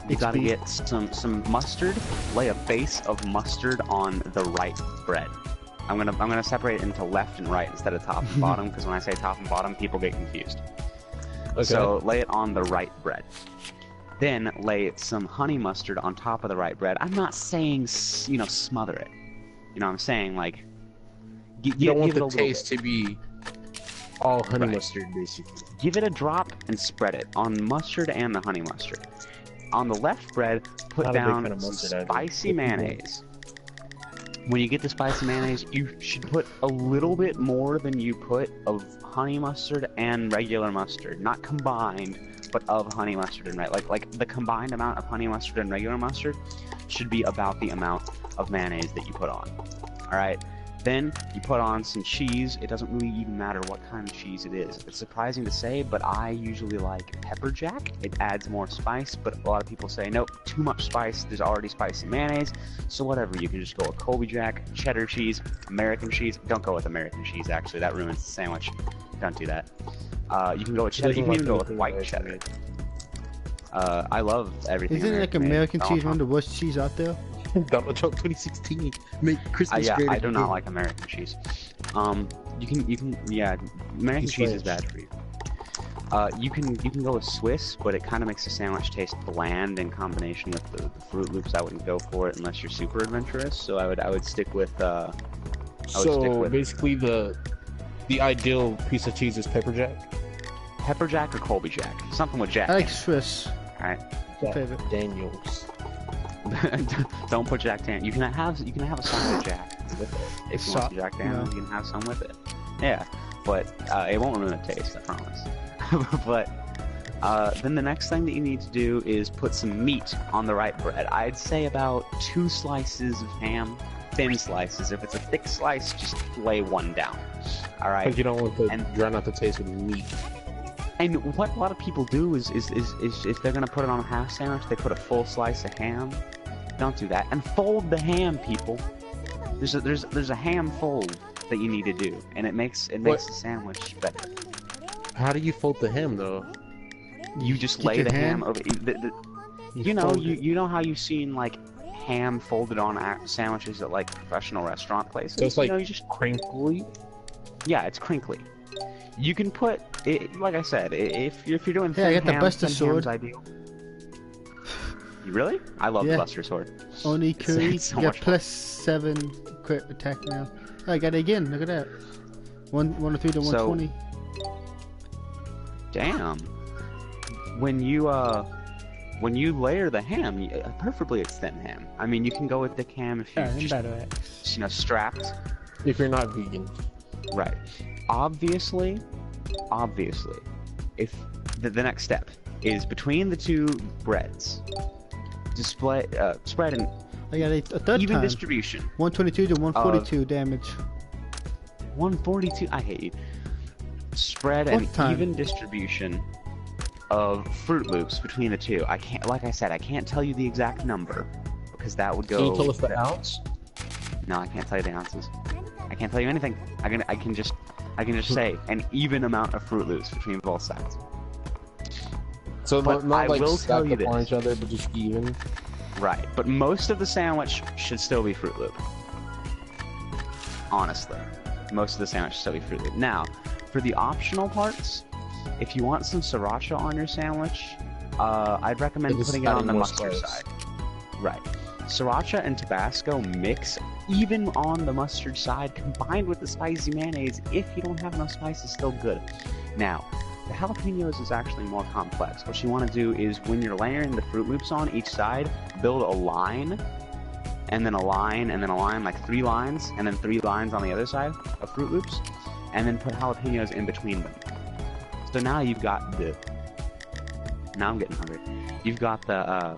You gotta get some mustard. Lay a base of mustard on the right bread. I'm gonna separate it into left and right instead of top and bottom, because when I say top and bottom, people get confused. Okay. So lay it on the right bread. Then lay some honey mustard on top of the right bread. I'm not saying smother it. I'm saying like you don't want the taste to be all honey mustard, basically. Give it a drop and spread it on mustard and the honey mustard. On the left bread, put down some spicy mayonnaise. When you get the spicy mayonnaise, you should put a little bit more than you put of honey mustard and regular mustard. Not combined, but of honey mustard and like the combined amount of honey mustard and regular mustard should be about the amount of mayonnaise that you put on. Alright? Then you put on some cheese. It doesn't really even matter what kind of cheese it is. It's surprising to say, but I usually like pepper jack. It adds more spice, but a lot of people say, nope, too much spice. There's already spicy mayonnaise. So whatever, you can just go with Colby Jack, cheddar cheese, American cheese. Don't go with American cheese, actually. That ruins the sandwich. Don't do that. You can go with cheddar. You can even go with white cheddar. I love everything. Isn't it like American cheese one of the worst cheese out there? Donald Trump 2016. Make Christmas great. I do not like American cheese. American cheese is bad for you. You can go with Swiss, but it kind of makes the sandwich taste bland in combination with the Fruit Loops. I wouldn't go for it unless you're super adventurous. So I would stick with. Basically the ideal piece of cheese is pepper jack. Pepper jack or Colby Jack, something with Jack. I like Swiss. All right. Favorite. Daniels. Don't put Jack Daniels. You can have a side of Jack with it. If you want some Jack Daniels, you can have some with it. Yeah, but it won't ruin the taste, I promise. But then the next thing that you need to do is put some meat on the right bread. I'd say about 2 slices of ham, thin slices. If it's a thick slice, just lay one down. All right. Because you don't want to drown out the taste with meat. And what a lot of people do is if they're gonna put it on a half sandwich, they put a full slice of ham. Don't do that. And fold the ham, people. There's a ham fold that you need to do, and it makes the sandwich better. How do you fold the ham though? You just lay the ham over. You know how you've seen like ham folded on sandwiches at like professional restaurant places. So it's like you just crinkly. Yeah, it's crinkly. You can put it, like I said, if you're doing I got the Buster sword. Ideal. You really? I love the Buster sword. Oni Curry, so you got +7 crit attack now. Oh, I got it again. Look at that. 103 to 120. Damn. When you layer the ham, preferably it's thin ham. I mean, you can go with thick ham if you just, strapped. If you're not vegan. Right. Obviously, if the next step is between the 2 breads, spread an I got a third even time. spread What an time? even distribution of Fruit Loops between the two. I can't, like I said, I can't tell you the exact number because that would go. Can you tell us the ounce? No, I can't tell you the ounces. I can't tell you anything. I can just say an even amount of Fruit Loops between both sides. So But not I like will tell stacked you up on this. each other, but just even. Right, but most of the sandwich should still be Fruit Loop. Honestly, most of the sandwich should still be Fruit Loop. Now, for the optional parts, if you want some sriracha on your sandwich, I'd recommend It is putting it on adding the more mustard spice. side. Right. Sriracha and Tabasco mix even on the mustard side, combined with the spicy mayonnaise. If you don't have enough spice, it's still good. Now, the jalapenos is actually more complex. What you want to do is when you're layering the Fruit Loops on each side, build a line, and then a line, and then a line, like 3 lines, and then 3 lines on the other side of Fruit Loops, and then put jalapenos in between them. So now you've got the... Now I'm getting hungry. You've got the,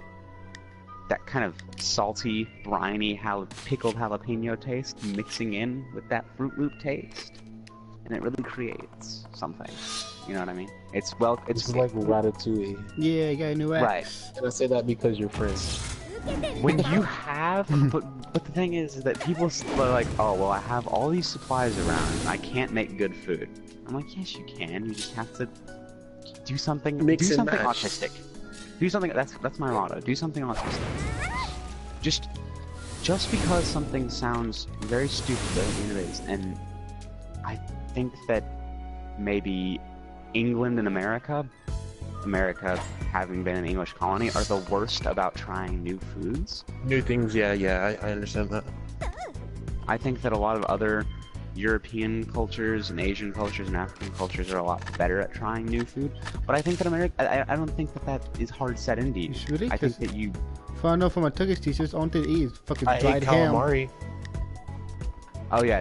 that kind of salty, briny, pickled jalapeno taste mixing in with that Fruit Loop taste, and it really creates something. You know what I mean? It's It's like ratatouille. Yeah, you got a new axe. right. And I say that because you're friends. When you have, but the thing is that people are like, oh well, I have all these supplies around, and I can't make good food. I'm like, yes, you can. You just have to do something. Mix do and something match. autistic. Do something. That's my motto. Do something autistic. Just because something sounds very stupid doesn't mean it is. And I think that maybe England and America having been an English colony, are the worst about trying new foods. New things, yeah, I understand that. I think that a lot of other European cultures and Asian cultures and African cultures are a lot better at trying new food. But I think that I don't think that is hard set into you. Really? I think that you... If I know from my Turkish teachers, the only thing to eat is fucking I dried ate ham. calamari. Oh yeah,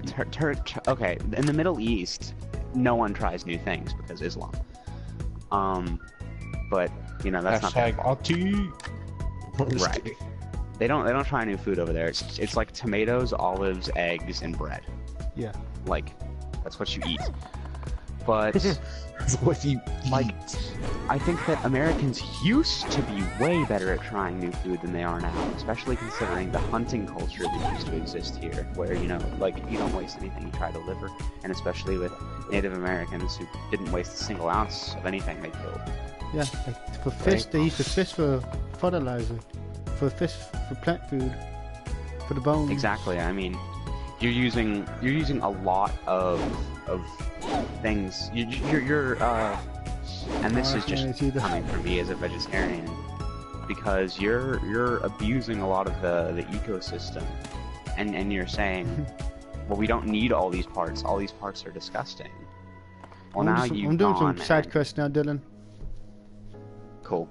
okay. In the Middle East, no one tries new things because Islam. But you know that's Hashtag not Ati. right. They don't try new food over there. It's like tomatoes, olives, eggs, and bread. Yeah. Like that's what you eat. But That's what you like, I think that Americans used to be way better at trying new food than they are now, especially considering the hunting culture that used to exist here, where, you know, like, if you don't waste anything, you try to deliver, and especially with Native Americans who didn't waste a single ounce of anything they killed. Yeah, like for fish, they use the fish for fertilizer, for fish for plant food, for the bones. Exactly. I mean, you're using a lot of things. And this is just coming from me as a vegetarian, because you're abusing a lot of the ecosystem, and you're saying, well, we don't need all these parts. All these parts are disgusting. Well, I'm doing some side quests now, Dylan. Cool.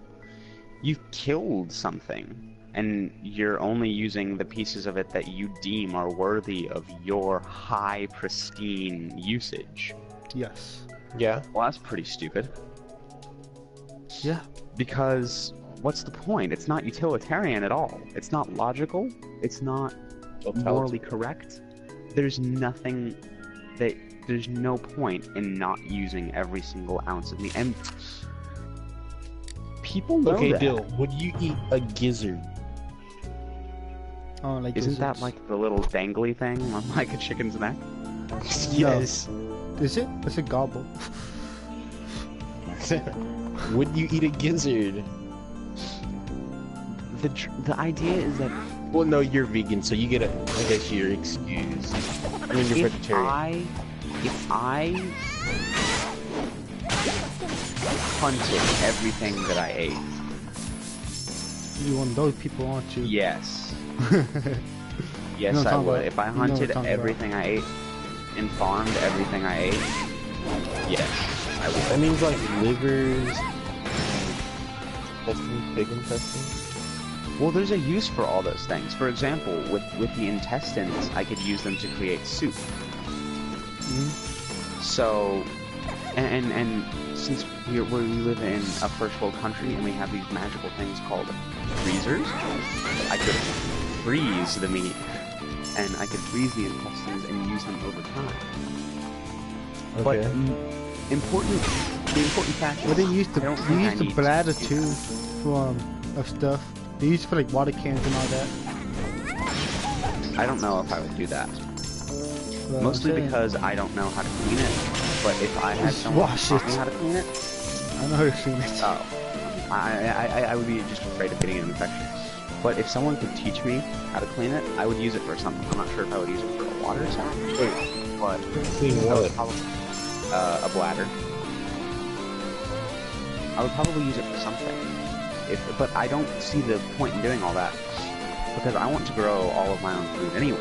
You've killed something, and you're only using the pieces of it that you deem are worthy of your high, pristine usage. Yes. Yeah. Well, that's pretty stupid. Yeah. Because what's the point? It's not utilitarian at all. It's not logical. It's not morally correct. There's nothing that... There's no point in not using every single ounce of meat. And people know Okay, that. Dill, would you eat a gizzard? Oh, like Isn't that lizards. like the little dangly thing on like a chicken's neck? Yes. Is it? It's a gobble. Would you eat a gizzard? The idea is that Well, no, you're vegan, so you get a, I guess you're excused. I mean, you're vegetarian. if I hunted everything that I ate, You one of those people, aren't you? yes. You know Yes, what I'm I talking would. about. If I You know what I'm hunted talking everything I ate and farmed everything I ate, yes, I would. That means like livers, intestines, pig intestines. Well, there's a use for all those things. For example, with the intestines, I could use them to create soup. So, and since we live in a first world country and we have these magical things called freezers, I could freeze the meat, and I could freeze the intestines and use them over time. Okay. important. The important fact is, But they used I don't the think I need to bladder do too, for of stuff. They used it for like water cans and all that. I don't know if I would do that. But Mostly I'm saying, because I don't know how to clean it. But if I had Just someone wash taught me it. how to clean it, I know how to clean it. oh, I would be just afraid of getting an infection. But if someone could teach me how to clean it, I would use it for something. I'm not sure if I would use it for a water source, but Clean I would what? probably, a bladder. I would probably use it for something. But I don't see the point in doing all that because I want to grow all of my own food anyway.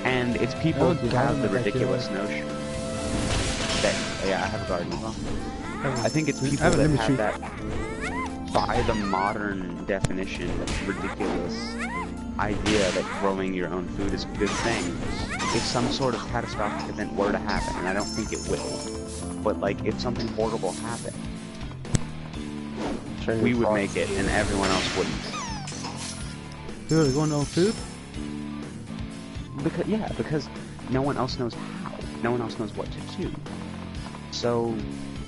And it's people who have the ridiculous notion that, yeah, I have a garden as well. I think it's people have a that lemon have tree. that, by the modern definition, that ridiculous idea that growing your own food is a good thing. If some sort of catastrophic event were to happen, and I don't think it will, but like if something horrible happened, we would make it and everyone else wouldn't. Dude, they're going on food? Because no one else knows how. No one else knows what to do. So,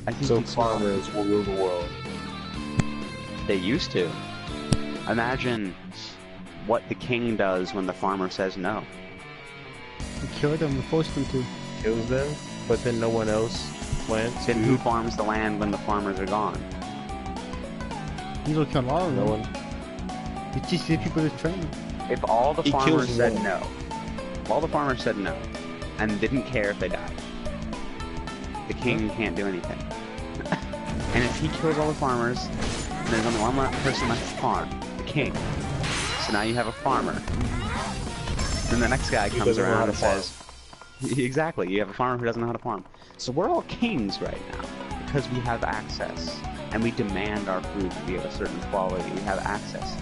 I think So people- farmers will rule the world. They used to. Imagine what the king does when the farmer says no. You kill them and force them to. Kills them, but then no one else plants. Then who farms the land when the farmers are gone? You don't kill all of No them. one. You teach the people to train. If all the He farmers kills said one. no, if all the farmers said no, and didn't care if they died, the king can't do anything. And if he kills all the farmers, there's only one person left to farm, the king. So now you have a farmer. Then the next guy comes doesn't know how around to and says, exactly, you have a farmer who doesn't know how to farm. So we're all kings right now because we have access and we demand our food to be of a certain quality. We have access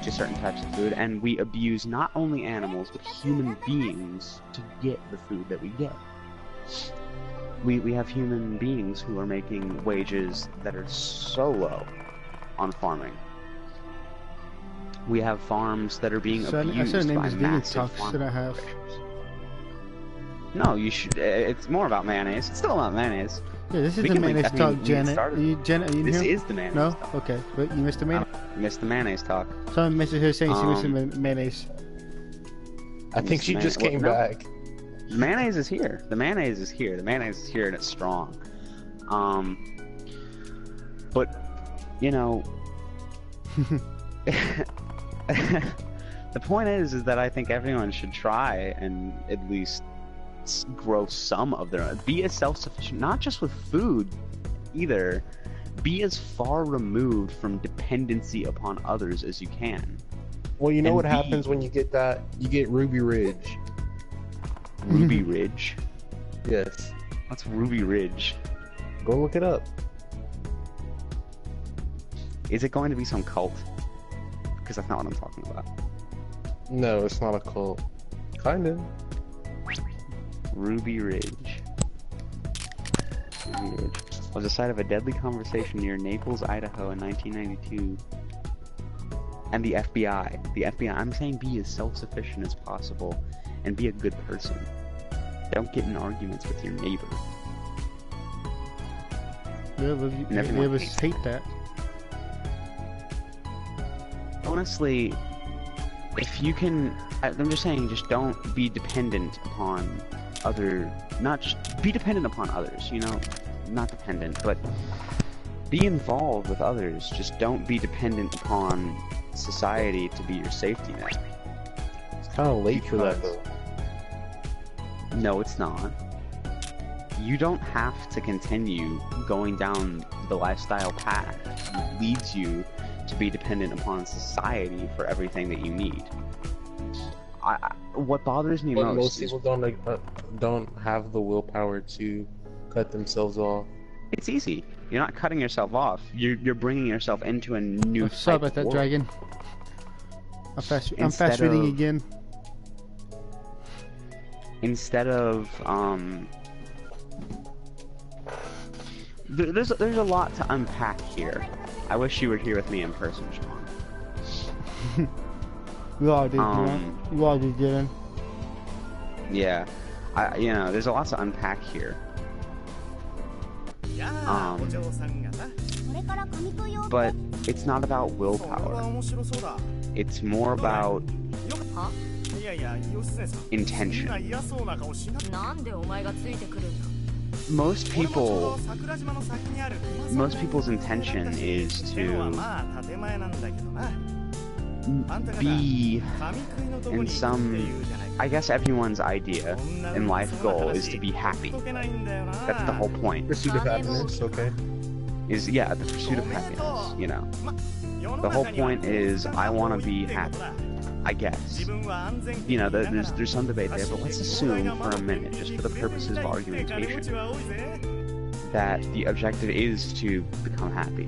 to certain types of food, and we abuse not only animals but human beings to get the food that we get. We have human beings who are making wages that are so low on farming. We have farms that are being So I abused said her name by is vegan massive talk. farm Should I have? No, you should. It's more about mayonnaise. It's still about mayonnaise. Yeah, this is We the can link mayonnaise that. talk, We Janet. started- Janet, are you in This here? is the mayonnaise. No? talk. Okay. But you missed the mayonnaise. Missed the mayonnaise talk. Someone messaged her saying she missed the Um, mayonnaise. I think she just came no. back. The mayonnaise is here. The mayonnaise is here. The mayonnaise is here and it's strong. But you know, the point is that I think everyone should try and at least grow some of their own. Be as self-sufficient, not just with food, either. Be as far removed from dependency upon others as you can. Well, you know And what B- happens when you get that? You get Ruby Ridge. Ruby Ridge. Yes. What's Ruby Ridge? Go look it up. Is it going to be some cult? Because that's not what I'm talking about. No, it's not a cult. Kinda. Ruby Ridge. Ruby Ridge was the site of a deadly conversation near Naples, Idaho in 1992. And the FBI. The FBI. I'm saying be as self-sufficient as possible and be a good person. Don't get in arguments with your neighbor. Yeah, but And everyone neighbors hates hate that. Honestly, if you can, I'm just saying, just don't be dependent upon not just be dependent upon others, you know, not dependent, but be involved with others. Just don't be dependent upon society to be your safety net. It's kind of late for that, Because- though. No, it's not. You don't have to continue going down the lifestyle path that leads you to be dependent upon society for everything that you need. What bothers me But most most is people don't have the willpower to cut themselves off. it's easy. You're not cutting yourself off. You're bringing yourself into a new Sorry type about of that, world. dragon. I'm fast Instead reading of- again. Instead of there's a lot to unpack here. I wish you were here with me in person, Sean. You all did, Um, Dylan. You all did, Dylan. Yeah. you know, there's a lot to unpack here. But it's not about willpower. It's more about intention. Most people's intention is to be in some, I guess everyone's idea and life goal is to be happy. That's the whole point. Pursuit of happiness, okay. The pursuit of happiness, you know. The whole point is I want to be happy, I guess. You know, there's some debate there, but let's assume for a minute, just for the purposes of argumentation, that the objective is to become happy.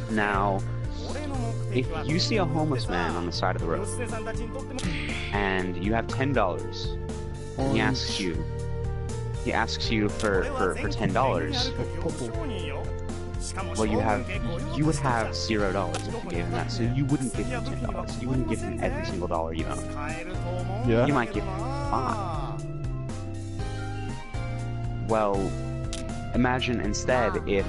Now, if you see a homeless man on the side of the road, and you have $10, and he asks you for $10, well, you would have $0 if you gave him that, so you wouldn't give him $10. You wouldn't give him every single dollar you own. Yeah. You might give him 5. Well, imagine instead if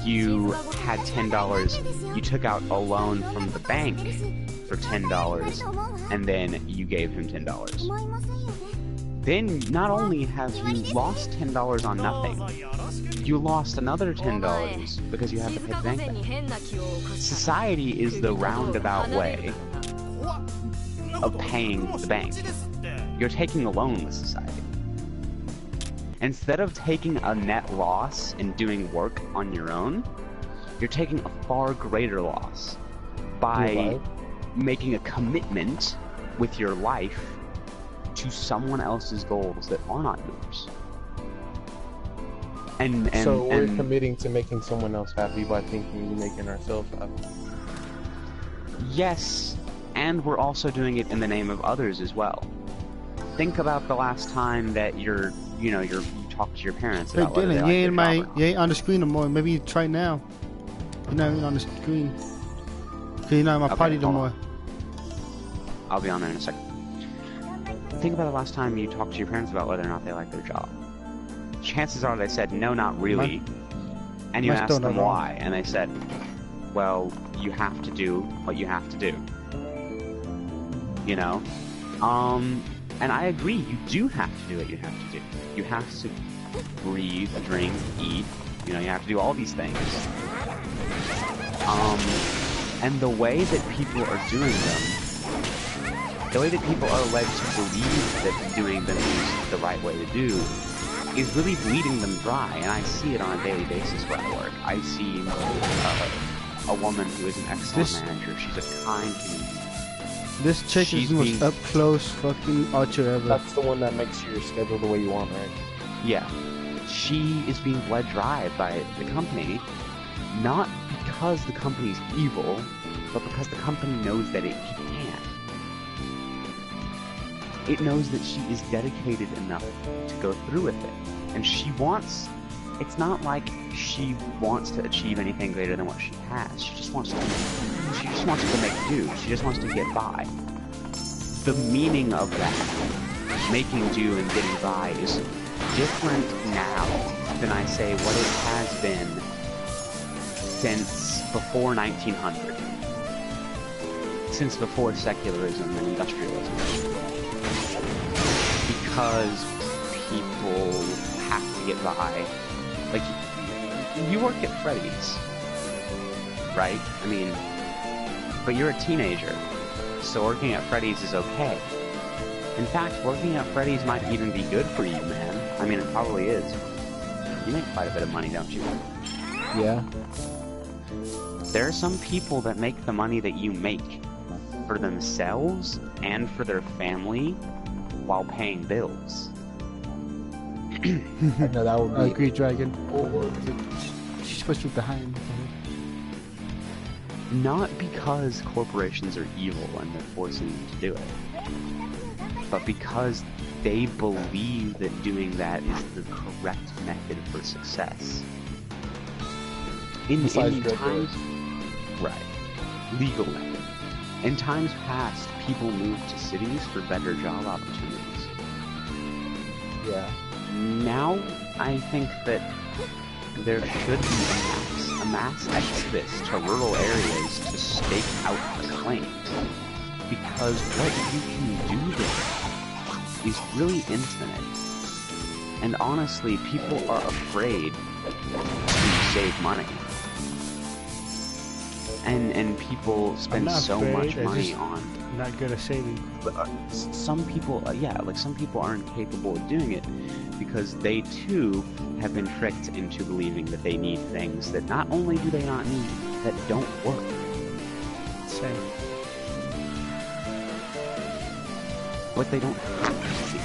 you had $10, you took out a loan from the bank for $10, and then you gave him $10. Then not only have you lost $10 on nothing, you lost another $10 because you have to pay the bank back. Society is the roundabout way of paying the bank. You're taking a loan with society. Instead of taking a net loss and doing work on your own, you're taking a far greater loss by making a commitment with your life to someone else's goals that are not yours. So we're committing to making someone else happy by thinking we're making ourselves happy. Yes, and we're also doing it in the name of others as well. Think about the last time that you talked to your parents Hey about whether Dylan, they like your job or you ain't on the screen no more. Maybe you try now. You're not even on the screen. Cause you're not in my party no more. I'll be on there in a second. Think about the last time you talked to your parents about whether or not they like their job. Chances are they said, no, not really. And you asked them why, and they said, well, you have to do what you have to do. You know? And I agree, you do have to do what you have to do. You have to breathe, drink, eat, you have to do all these things. And the way that people are doing them, the way that people are led to believe that doing them is the right way to do, is really bleeding them dry, and I see it on a daily basis where I work. I see a woman who is an excellent manager. She's a kind human. This chick is the most up close fucking archer ever. That's the one that makes your schedule the way you want, right? Yeah. She is being bled dry by the company, not because the company's evil, but because the company knows that it can't. It knows that she is dedicated enough to go through with it. And she wants, it's not like she wants to achieve anything greater than what she has. She just wants to make do. She just wants to get by. The meaning of that, making do and getting by, is different now than I say what it has been since before 1900. Since before secularism and industrialism. Because people have to get by. Like, you work at Freddy's, right? I mean, but you're a teenager, so working at Freddy's is okay. In fact, working at Freddy's might even be good for you, man. I mean, it probably is. You make quite a bit of money, don't you? Yeah. There are some people that make the money that you make for themselves and for their family while paying bills. No, that would be... I agree, Dragon. She's supposed to be behind. Not because corporations are evil and they're forcing you to do it, but because they believe that doing that is the correct method for success. In times... Right. Legal method. In times past, people moved to cities for better job opportunities. Yeah. Now, I think that there should be a mass exodus to rural areas to stake out the claims. Because what you can do there is really infinite. And honestly, people are afraid to save money. And people spend so much money on... Not good at saving. Some people, yeah, like some people aren't capable of doing it because they too have been tricked into believing that they need things that not only do they not need, that don't work. Same. What they don't actually.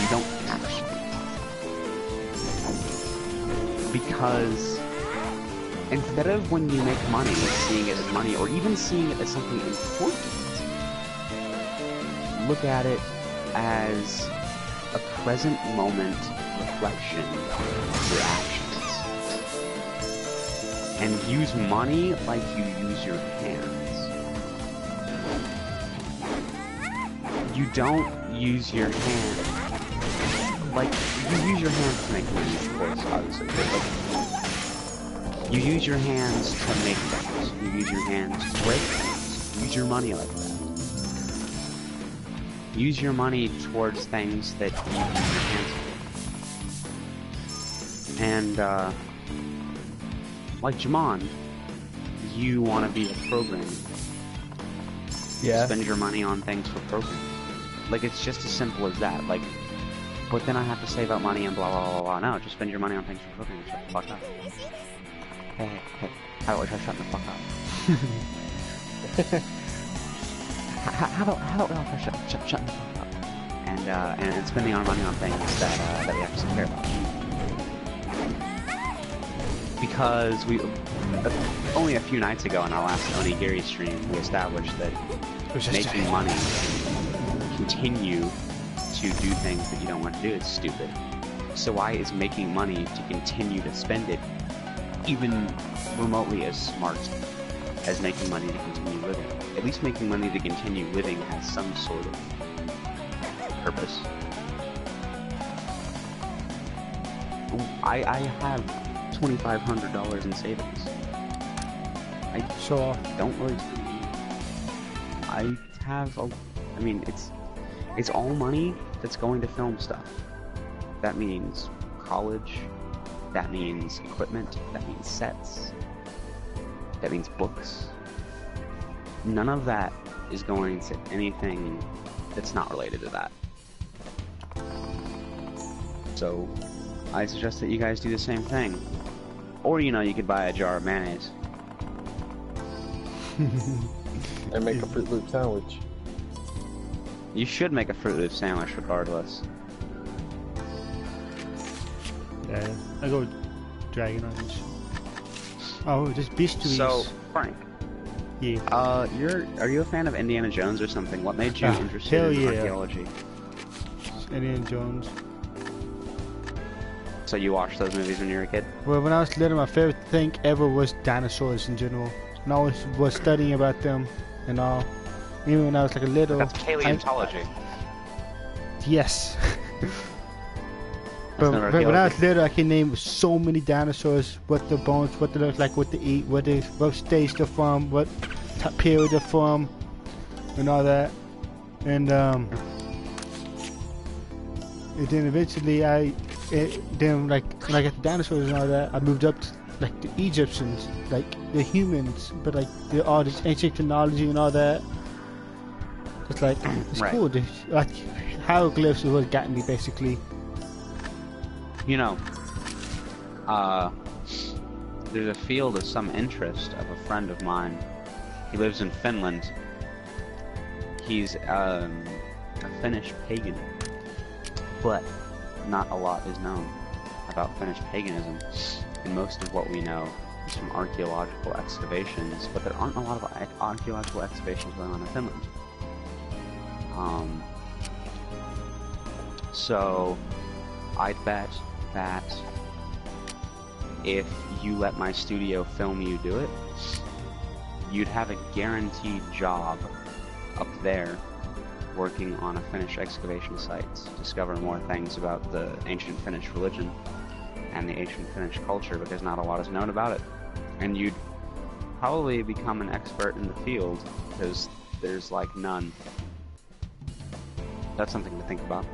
You don't actually. Because instead of when you make money, seeing it as money, or even seeing it as something important, look at it as a present moment reflection of your actions. And use money like you use your hands. You don't use your hands like you use your hands to make money, of course, obviously, but like you use your hands to make things. You use your hands to break things. Use your money like that. Use your money towards things that you use your hands for. And, like Jamon, you want to be a programmer. Yeah. Spend your money on things for programming. Like, it's just as simple as that. Like, but then I have to save up money and blah, blah, blah, blah. No, just spend your money on things for programming. Shut the fuck up. Hey, how about I shut the fuck up? How about I shut the fuck up? And spending our money on things that we actually care about. Because we, only a few nights ago in our last Onigiri stream, we established that making money and continue to do things that you don't want to do is stupid. So why is making money to continue to spend it even remotely as smart as making money to continue living? At least making money to continue living has some sort of purpose. I have $2,500 in savings. I don't really. I have I mean, it's all money that's going to film stuff. That means college. That means equipment. That means sets. That means books. None of that is going to anything that's not related to that. So, I suggest that you guys do the same thing. Or, you know, you could buy a jar of mayonnaise. And make a Fruit Loop sandwich. You should make a Fruit Loop sandwich regardless. Yeah, I go with Dragon Orange. Oh, just bistouries. So, Frank. Yeah. Are you a fan of Indiana Jones or something? What made you interested in archaeology? Indiana Jones. So you watched those movies when you were a kid? Well, when I was little, my favorite thing ever was dinosaurs in general. And I always was studying about them and all. Even when I was like a little... That's paleontology. Yes. But when I was little, I can name so many dinosaurs, what the bones, what they look like, what they eat, what stage they're from, what period they're from, and all that. And then eventually then like when I got the dinosaurs and all that, I moved up to like the Egyptians, like the humans, but like all this ancient technology and all that. It's like it's right. Cool. Like hieroglyphs is what got me basically. You know, there's a field of some interest of a friend of mine. He lives in Finland. He's a Finnish pagan, but not a lot is known about Finnish paganism. And most of what we know is from archaeological excavations, but there aren't a lot of archaeological excavations going on in Finland. So I'd bet that if you let my studio film you do it, you'd have a guaranteed job up there working on a Finnish excavation site to discover more things about the ancient Finnish religion and the ancient Finnish culture, because not a lot is known about it. And you'd probably become an expert in the field, because there's like none. That's something to think about.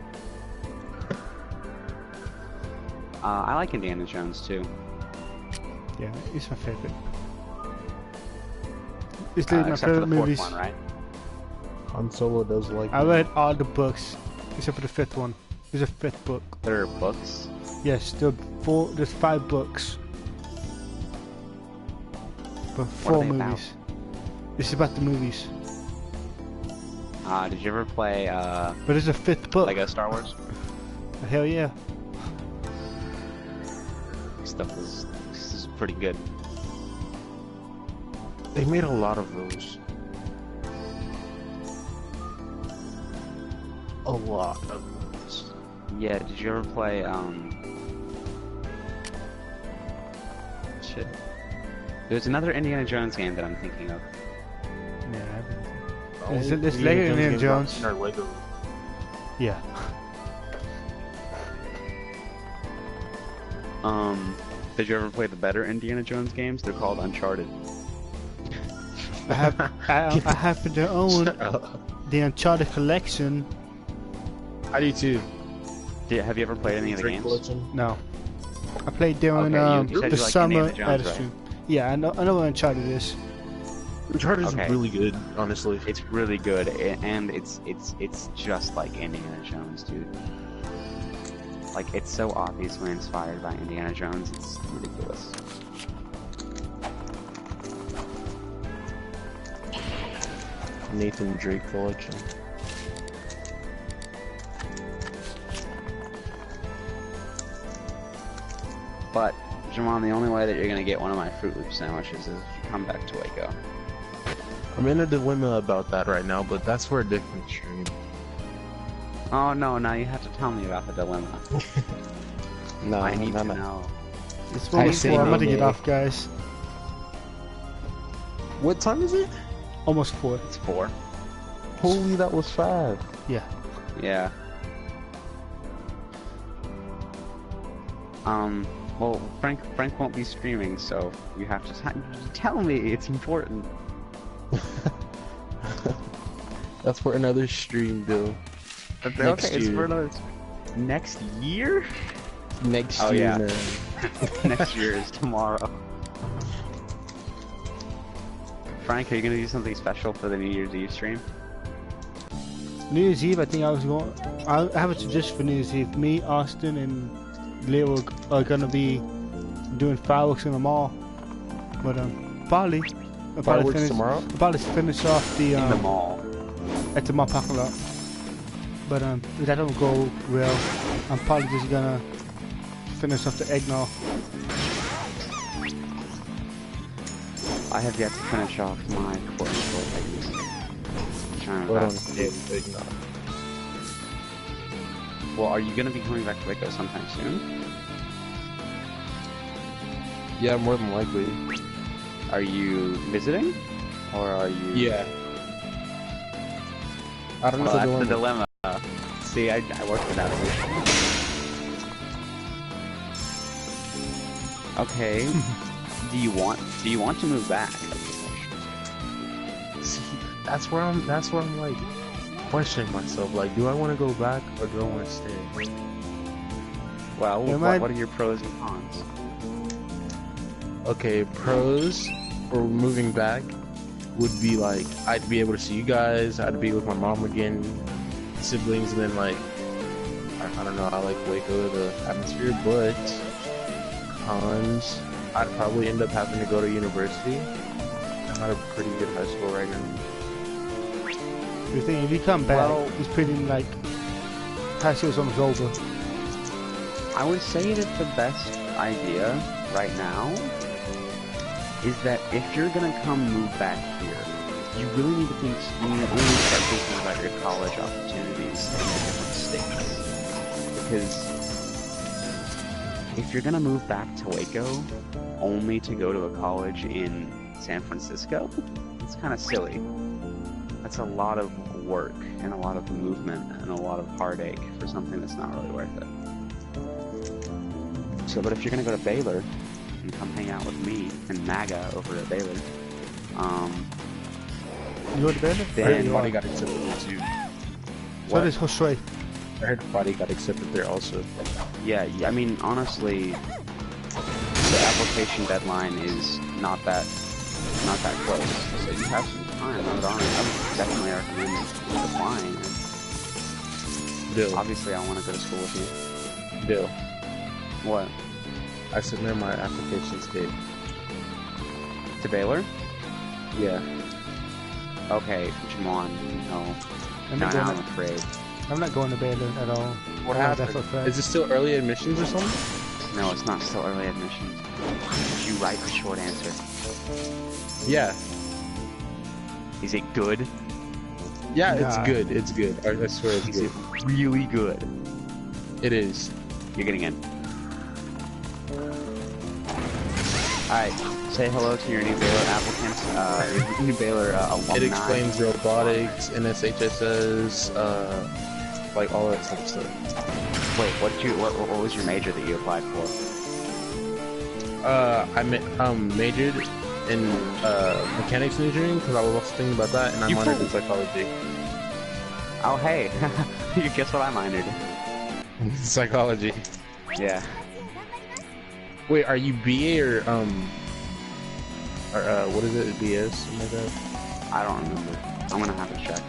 I like Indiana Jones too. Yeah, it's my favorite. It's my Except for favorite the fourth movies. one, right? Han Solo does like. I read all the books except for the fifth one. There's a fifth book. There are books. Yes, there's 5 books. But What are 4 they about? movies. This is about the movies. Did you ever play But there's a 5th book. Lego Star Wars? Hell yeah. This is pretty good. They made a lot of those. A lot of those. Yeah, did you ever play shit. There's another Indiana Jones game that I'm thinking of. Yeah. Only There's Lego Indiana games Jones. are Lego. Yeah. Did you ever play the better Indiana Jones games? They're called Uncharted. I happen to own the Uncharted collection. I do too. Have you ever played any of the Drake games? collection. No. I played during Okay, you said the you like summer Indiana Jones, stream. Yeah, I know what Uncharted is. Uncharted is Okay. really good, honestly. It's really good, and it's just like Indiana Jones, dude. Like, it's so obviously inspired by Indiana Jones, it's ridiculous. Nathan Drake collection. But, Jamon, the only way that you're gonna get one of my Fruit Loop sandwiches is if you come back to Waco. I'm in a dilemma about that right now, but that's for a different stream. Oh no, now you have to tell me about the dilemma. No, I need to no. know. It's I almost say 4. I'm about to no, get no. off, guys. What time is it? Almost 4. It's 4. Holy, that was fast. Yeah. Yeah. Well, Frank won't be streaming, so you have to tell me. It's important. That's for another stream, Bill. Okay, Next it's year. for another. Next year? Next Oh, year, yeah. man. Next year is tomorrow. Frank, are you gonna do something special for the New Year's Eve stream? New Year's Eve, I think I have a suggestion for New Year's Eve. Me, Austin, and Leo are gonna be doing fireworks in the mall. But probably Fireworks finish, tomorrow? I'll probably finish off the In the mall. at the mall parking lot. But if that don't go well, I'm probably just gonna finish off the eggnog. I have yet to finish off my quote-unquote eggs. I'm trying my best. Well, are you gonna be coming back to Waco sometime soon? Yeah, more than likely. Are you visiting? Or are you... Yeah. I don't know Well, the that's the dilemma. dilemma. See, I worked it out. Okay. Do you want to move back? See, that's where I'm like questioning myself. Like, do I want to go back or do I want to stay? Well, Yeah, what are your pros and cons? Okay, pros for moving back would be like I'd be able to see you guys. I'd be with my mom again, siblings, and then like I don't know. I like Waco, the atmosphere, but cons. I'd probably end up having to go to university. I'm at a pretty good high school right now. The thing, if you come back, Well- it's pretty like high school's almost over. I would say that the best idea right now is that if you're gonna move back here, you really need to think. You really need to start thinking about your college opportunities in the different states. Because if you're gonna move back to Waco only to go to a college in San Francisco, it's kind of silly. That's a lot of work and a lot of movement and a lot of heartache for something that's not really worth it. So, but if you're gonna go to Baylor and come hang out with me and MAGA over at Baylor, You go to Baylor? then Body got accepted there too. So does Josue. I heard Body got accepted there also. yeah, I mean, honestly, the application deadline is not that close. So you have some time. I would definitely recommend applying. Bill, Obviously, I want to go to school with you. Bill, What? I submitted my application today. To Baylor? Yeah. Okay, Jamon, no. I'm No, not, now going I'm afraid. I'm not going to Baylor at all. What I know that happened? for a fact. Is it still early admissions or something? No, it's not still early admissions. Did you write the short answer? Yeah. Is it good? Yeah, it's Nah. good. It's good. I swear it's Is good. it really good? It is. You're getting in. Alright, say hello to your new Baylor applicants, your new Baylor alumni. It explains robotics, NSHSS, like all that type of stuff. Wait, what was your major that you applied for? I majored in mechanics engineering because I was also thinking about that, and I You minored fool. in psychology. Oh, hey. Guess what I minored? Psychology. Yeah. Wait, are you BA or what is it? BS? Something like that? I don't remember. I'm gonna have to check.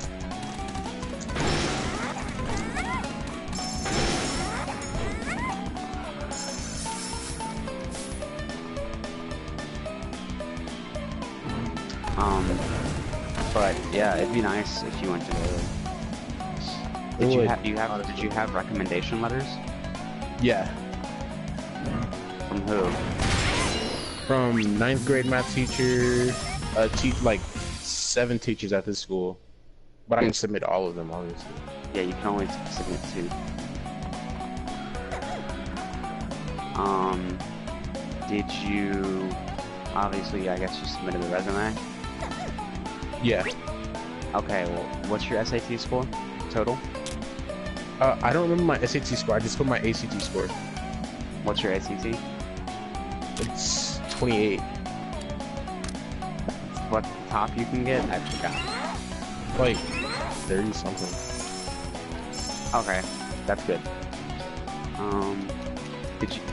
But yeah, it'd be nice if you went to Baylor. Did you have recommendation letters? Yeah. From who? From 9th grade math teacher, like 7 teachers at this school. But I can submit all of them, obviously. Yeah, you can only submit 2. Did you... Obviously, I guess you submitted the resume? Yeah. Okay, well, what's your SAT score? Total? I don't remember my SAT score, I just put my ACT score. What's your ACT? It's 28. What top you can get? I forgot. Like, 30 something. Okay, that's good.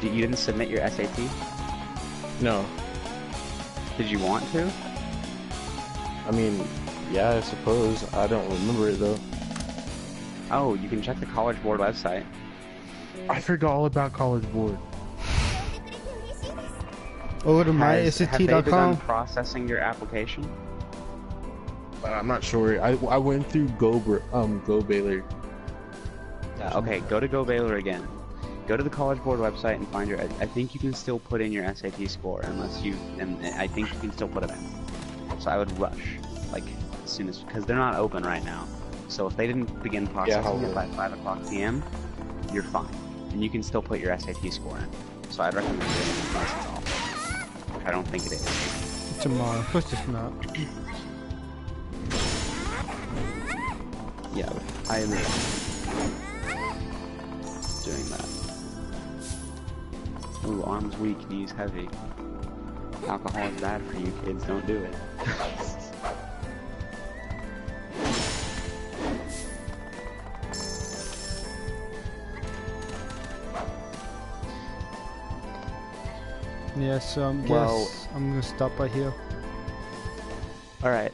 You didn't submit your SAT? No. Did you want to? I mean, yeah, I suppose. I don't remember it though. Oh, you can check the College Board website. I forgot all about College Board. Over to Have they begun mysat.com. processing your application? I'm not sure. I went through Go Baylor. Okay, go to Go Baylor again. Go to the College Board website and find your... I think you can still put in your SAT score unless you... And I think you can still put it in. So I would rush, like, as soon as... Because they're not open right now. So if they didn't begin processing it by 5 o'clock p.m., you're fine. And you can still put your SAT score in. So I'd recommend doing it unless it's off. Which I don't think it is. Tomorrow. Of course it's not. Yeah, I am doing that. Ooh, arms weak, knees heavy. Alcohol is bad for you kids, don't do it. Yeah, so Well- I'm gonna stop right here. Alright,